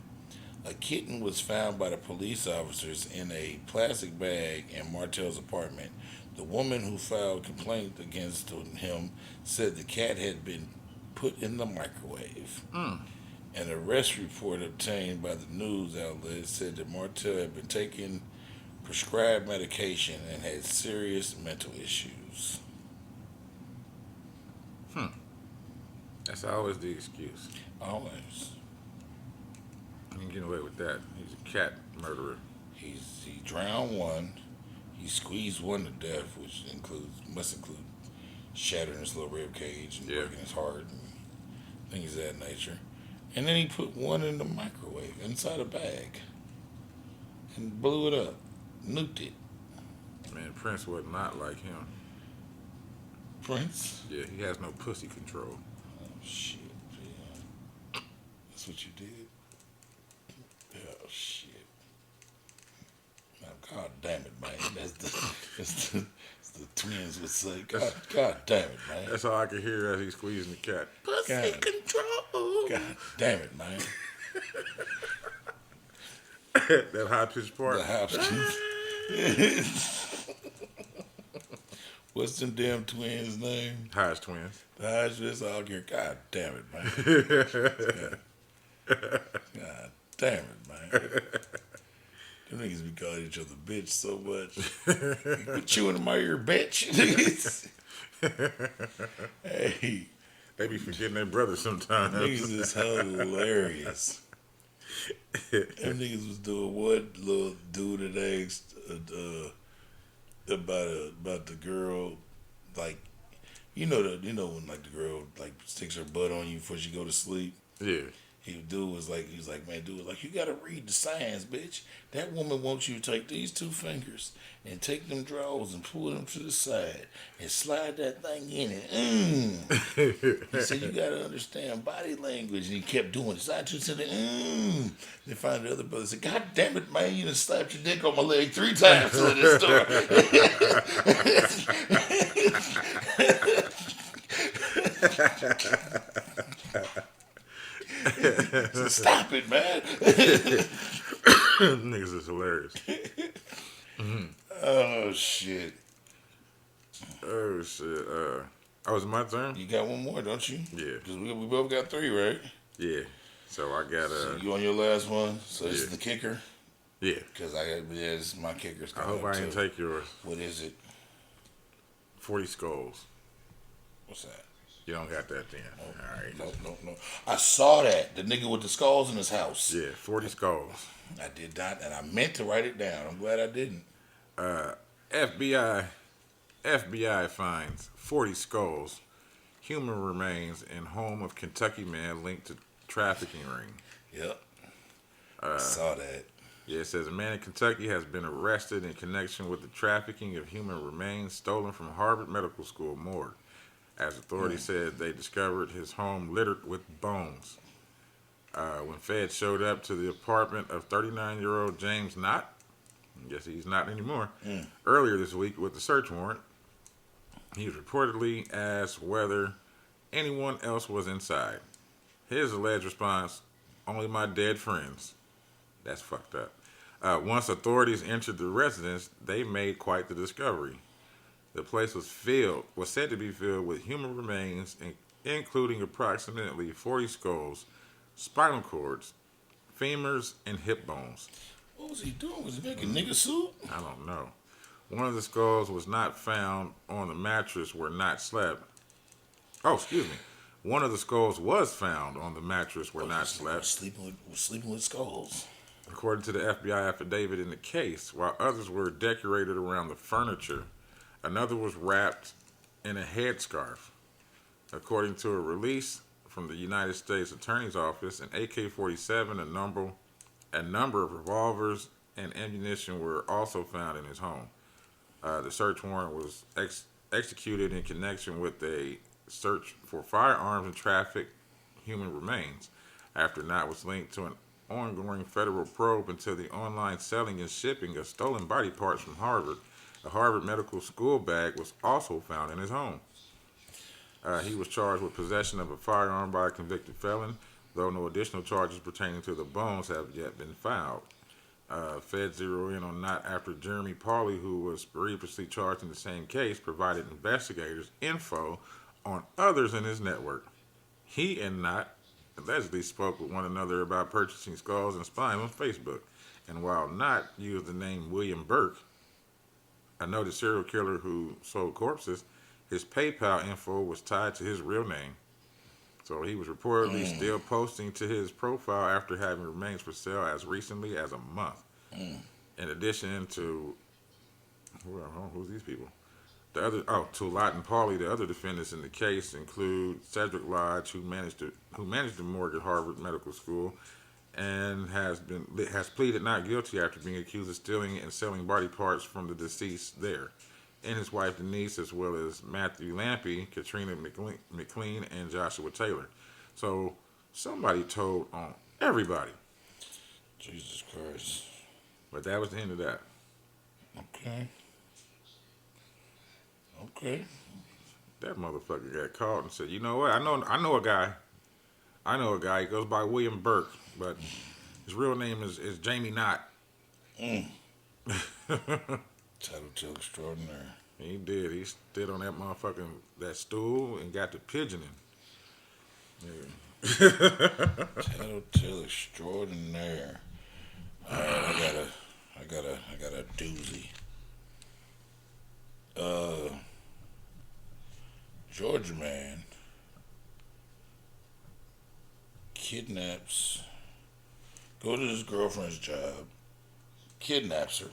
A kitten was found by the police officers in a plastic bag in Martell's apartment. The woman who filed complaint against him said the cat had been put in the microwave. An arrest report obtained by the news outlet said that Martell had been taking prescribed medication and had serious mental issues. That's always the excuse. Always. You can get away with that. He's a cat murderer. He drowned one. He squeezed one to death, which must include shattering his little rib cage and breaking his heart and things of that nature. And then he put one in the microwave inside a bag and blew it up, nuked it. Man, Prince was not like him. Prince? Yeah, he has no pussy control. Oh shit! Yeah. That's what you did. Oh shit! Now, God damn it, man! That's the twins would say. God damn it, man! That's all I could hear as he's squeezing the cat. Pussy control. God damn it, man! That high pitched part. The house. What's them damn twins' name? Highest twins. The Hodges. All here. God damn it, man! God damn it, man! Them niggas be calling each other bitch so much. Quit chewing in my ear, bitch. Hey, They be forgetting their brother sometimes. niggas is hilarious. Them niggas was doing one little dude that asked about the girl, like you know when like the girl like sticks her butt on you before she go to sleep. Yeah. He was like, man, dude, like, you gotta read the signs, bitch. That woman wants you to take these 2 fingers and take them drawers and pull them to the side and slide that thing in it. He said, you gotta understand body language. And he kept doing it. Side to the Then finally the other brother said, God damn it, man, you done slapped your dick on my leg 3 times to this store. So stop it, man. Niggas is hilarious. Oh shit. Oh shit. Oh, is it my turn? You got one more, don't you? Yeah. Because we both got 3, right? Yeah. So I got So you on your last one? So this is yeah. the kicker? Yeah. Because this is my kicker's I coming hope up I didn't too. take yours. What is it? 40 skulls. What's that? You don't got that then. All right. No. I saw that. The nigga with the skulls in his house. Yeah, 40 skulls. I did not, and I meant to write it down. I'm glad I didn't. FBI finds 40 skulls, human remains in home of Kentucky man linked to trafficking ring. Yep. I saw that. Yeah, it says a man in Kentucky has been arrested in connection with the trafficking of human remains stolen from Harvard Medical School morgue. As authorities said, they discovered his home littered with bones. When feds showed up to the apartment of 39-year-old James Knott, I guess he's not anymore, earlier this week with the search warrant, he was reportedly asked whether anyone else was inside. His alleged response, only my dead friends. That's fucked up. Once authorities entered the residence, they made quite the discovery. The place was said to be filled with human remains, including approximately 40 skulls, spinal cords, femurs, and hip bones. What was he doing? Was he making nigga soup? I don't know. One of the skulls was not found on the mattress where Knott slept. Oh, excuse me. One of the skulls was found on the mattress where Knott slept. Sleeping with skulls. According to the FBI affidavit in the case, while others were decorated around the furniture, another was wrapped in a headscarf. According to a release from the United States Attorney's Office, an AK-47, a number of revolvers, and ammunition were also found in his home. The search warrant was executed in connection with a search for firearms and trafficked human remains after Knott was linked to an ongoing federal probe into the online selling and shipping of stolen body parts from Harvard. A Harvard Medical School bag was also found in his home. He was charged with possession of a firearm by a convicted felon, though no additional charges pertaining to the bones have yet been filed. Feds zero in on Knott after Jeremy Pauley, who was previously charged in the same case, provided investigators info on others in his network. He and Knott allegedly spoke with one another about purchasing skulls and spines on Facebook. And while Knott used the name William Burke, a noted serial killer who sold corpses, his PayPal info was tied to his real name. So he was reportedly still posting to his profile after having remains for sale as recently as a month. In addition to, who's these people? Toulott and Pauley, the other defendants in the case include Cedric Lodge, who managed the morgue at Harvard Medical School, and has pleaded not guilty after being accused of stealing and selling body parts from the deceased there, and his wife Denise, as well as Matthew Lampy, Katrina McLean, and Joshua Taylor. So somebody told on everybody. Jesus Christ. But that was the end of that. Okay. That motherfucker got caught and said, "You know what? I know a guy. He goes by William Burke, but his real name is Jamie Knott." Tattletale extraordinaire. He did. He stood on that that stool and got to pigeoning. Yeah. Tattletale extraordinaire. All right, I got a doozy. Georgia man go to his girlfriend's job, kidnaps her,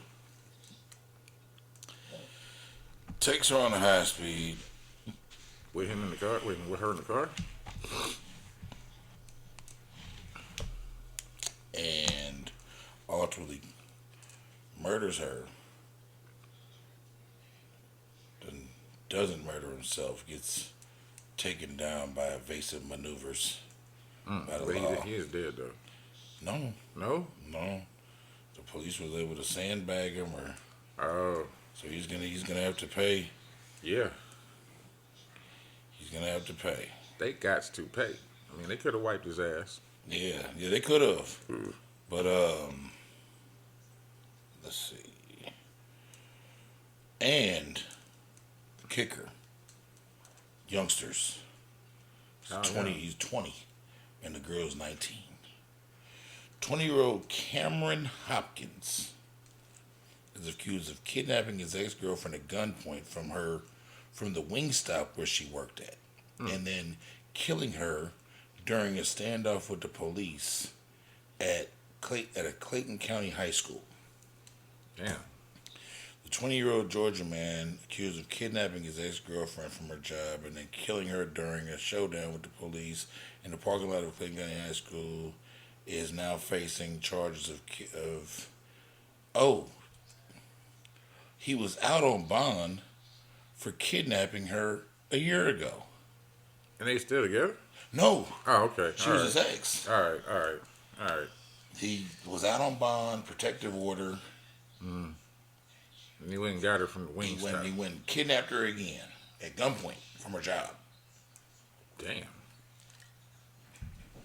takes her on a high speed. With him in the car? With her in the car? And ultimately murders her. Then doesn't murder himself, gets taken down by evasive maneuvers by the law. He is dead, though. No. No? No. The police was able to sandbag him, so he's gonna have to pay. Yeah. He's gonna have to pay. They got to pay. I mean, they could have wiped his ass. Yeah, they could have. But let's see. And the kicker, youngsters. He's 20, and the girl's 19. 20-year-old Cameron Hopkins is accused of kidnapping his ex-girlfriend at gunpoint from the Wingstop where she worked at, and then killing her during a standoff with the police at a Clayton County high school. Damn. The 20-year-old Georgia man accused of kidnapping his ex-girlfriend from her job and then killing her during a showdown with the police in the parking lot of Clayton County High School is now facing charges he was out on bond for kidnapping her a year ago. And they still together? No, Oh, okay. she All was right. his ex. All right. All right. All right. He was out on bond, protective order. And he went and got her from the He went, Wingstop. he went and kidnapped her again at gunpoint from her job. Damn.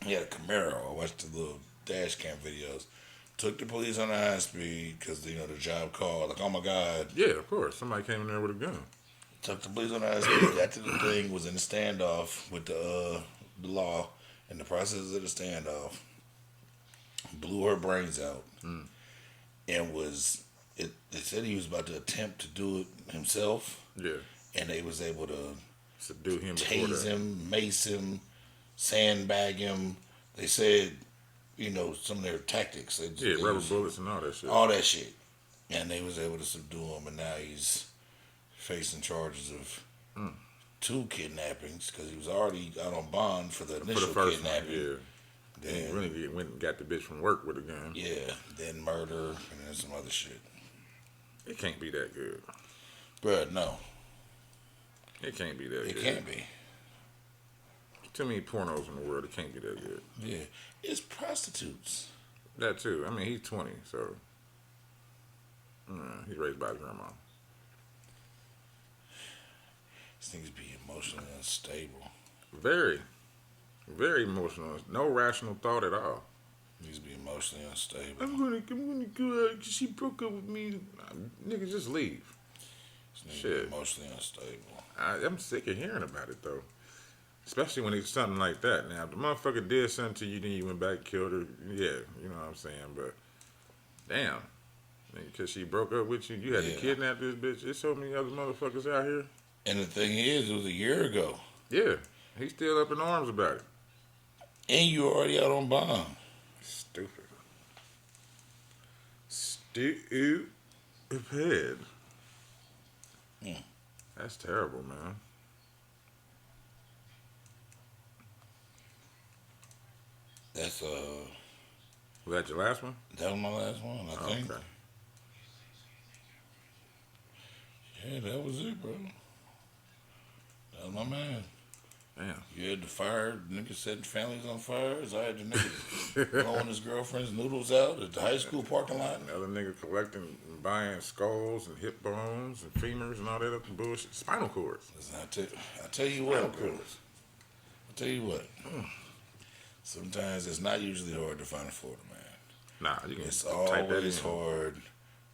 He had a Camaro. I watched the little dash cam videos. Took the police on the high speed because the job called. Like, oh my God. Yeah, of course. Somebody came in there with a gun. Took the police on the high speed. Got to the thing. Was in a standoff with the law. In the process of the standoff, blew her brains out, and was it. They said he was about to attempt to do it himself, Yeah. and they was able to Subdue him before tase that. him, mace him, sandbag him. They said, some of their tactics. Yeah, They rubber was- bullets and all that shit. all that shit, and they was able to subdue him, and now he's facing charges of two kidnappings because he was already out on bond for the For the initial first one, kidnapping. yeah. Then he really went and got the bitch from work with a gun. Yeah, then murder, and then some other shit. It can't be that good. Bruh, no, It can't be that it good. can't be. Too many pornos in the world. It can't be that good. Yeah, it's prostitutes. That too. I mean, he's 20, so he's raised by his grandma. These things be emotionally unstable. Very, very emotional. No rational thought at all. These be emotionally unstable. I'm gonna go out 'cause she broke up with me. Nigga, just leave. These niggas Shit. be emotionally unstable. I'm sick of hearing about it though. Especially when it's something like that. Now, if the motherfucker did something to you, then you went back and killed her. Yeah, you know what I'm saying. But damn, because she broke up with you, you had to Yeah. kidnap this bitch. There's so many other motherfuckers out here. And the thing is, it was a year ago, Yeah, he's still up in arms about it. and you were already out on bond. Stupid. Stupid. That's terrible, man. That's Was that your last one? that was my last one, I Oh, think. okay. Yeah, that was it, bro. That was my man. Damn. You had the fire, niggas setting families on fires. I had the nigga blowing his girlfriend's noodles out at the high school parking lot. Another nigga collecting and buying skulls and hip bones and femurs and all that other bullshit. Spinal cords. Listen, I tell you what, Spinal bro. cords. I tell you what. Sometimes it's not usually hard to find a Florida man. Nah, you can It's type that in. always hard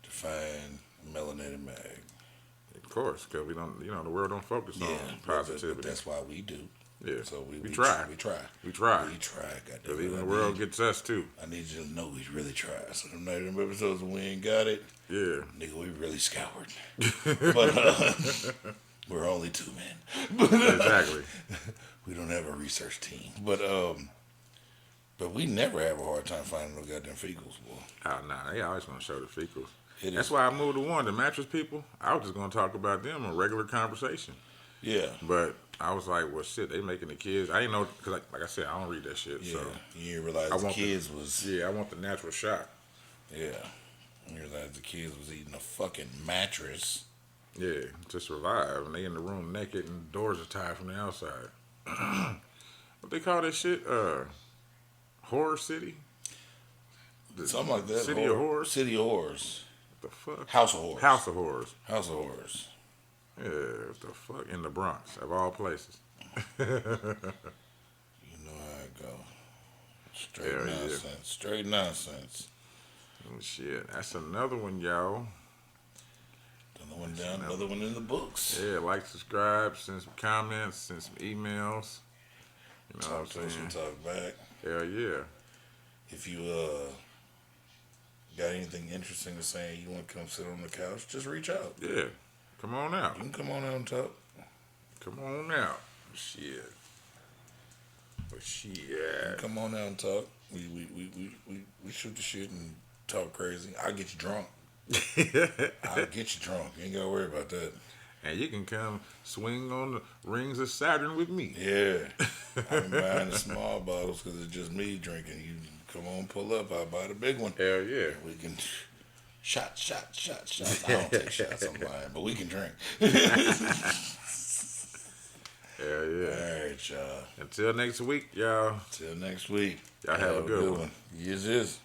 to find melanated mag. Of course, because we don't, the world don't focus on positivity. But that's why we do. Yeah. So we try. We try. We try. We try. Because Goddamn even it. the world gets us too. I need you to know we really tried. So them night episodes when we ain't got it, Yeah. nigga, we really scoured. But we're only two men. Exactly. We don't have a research team. But we never have a hard time finding no goddamn fecals, boy. Oh, nah, they always going to show the fecals. It That's is- why I moved to one, the mattress people. I was just going to talk about them on regular conversation. Yeah. But I was like, well, shit, they making the kids. I didn't know, because like I said, I don't read that shit. Yeah. So, You didn't realize I the want the- kids was. yeah, I want the natural shot. Yeah. You realize the kids was eating a fucking mattress. Yeah, to survive. And they in the room naked and doors are tied from the outside. What they call that shit? Horror City? Something like that. City of Horrors? City of Horrors. What the fuck? House of Horrors. House of Horrors. House of Horrors. Yeah, what the fuck? In the Bronx, of all places. You know how it go. Straight Hell yeah. nonsense. Straight nonsense. Oh, shit. That's another one, y'all. Another one down, another one in the books. Yeah, like, subscribe, send some comments, send some emails. You know Talk what to I'm us and saying? talk back. Hell yeah. If you got anything interesting to say and you want to come sit on the couch, just reach out. Yeah. Come on out. You can come on out and talk. Come on out. Shit. But shit. Come on out and talk. We shoot the shit and talk crazy. I'll get you drunk. I'll get you drunk. You ain't got to worry about that. And you can come swing on the rings of Saturn with me. Yeah. I'm buying the small bottles because it's just me drinking. You come on, pull up. I'll buy the big one. Hell yeah. We can shots. I don't take shots. I'm lying, but we can drink. Hell Hell yeah. All right, y'all. Until next week, y'all. Till next week. Y'all have a good one. Yes, is.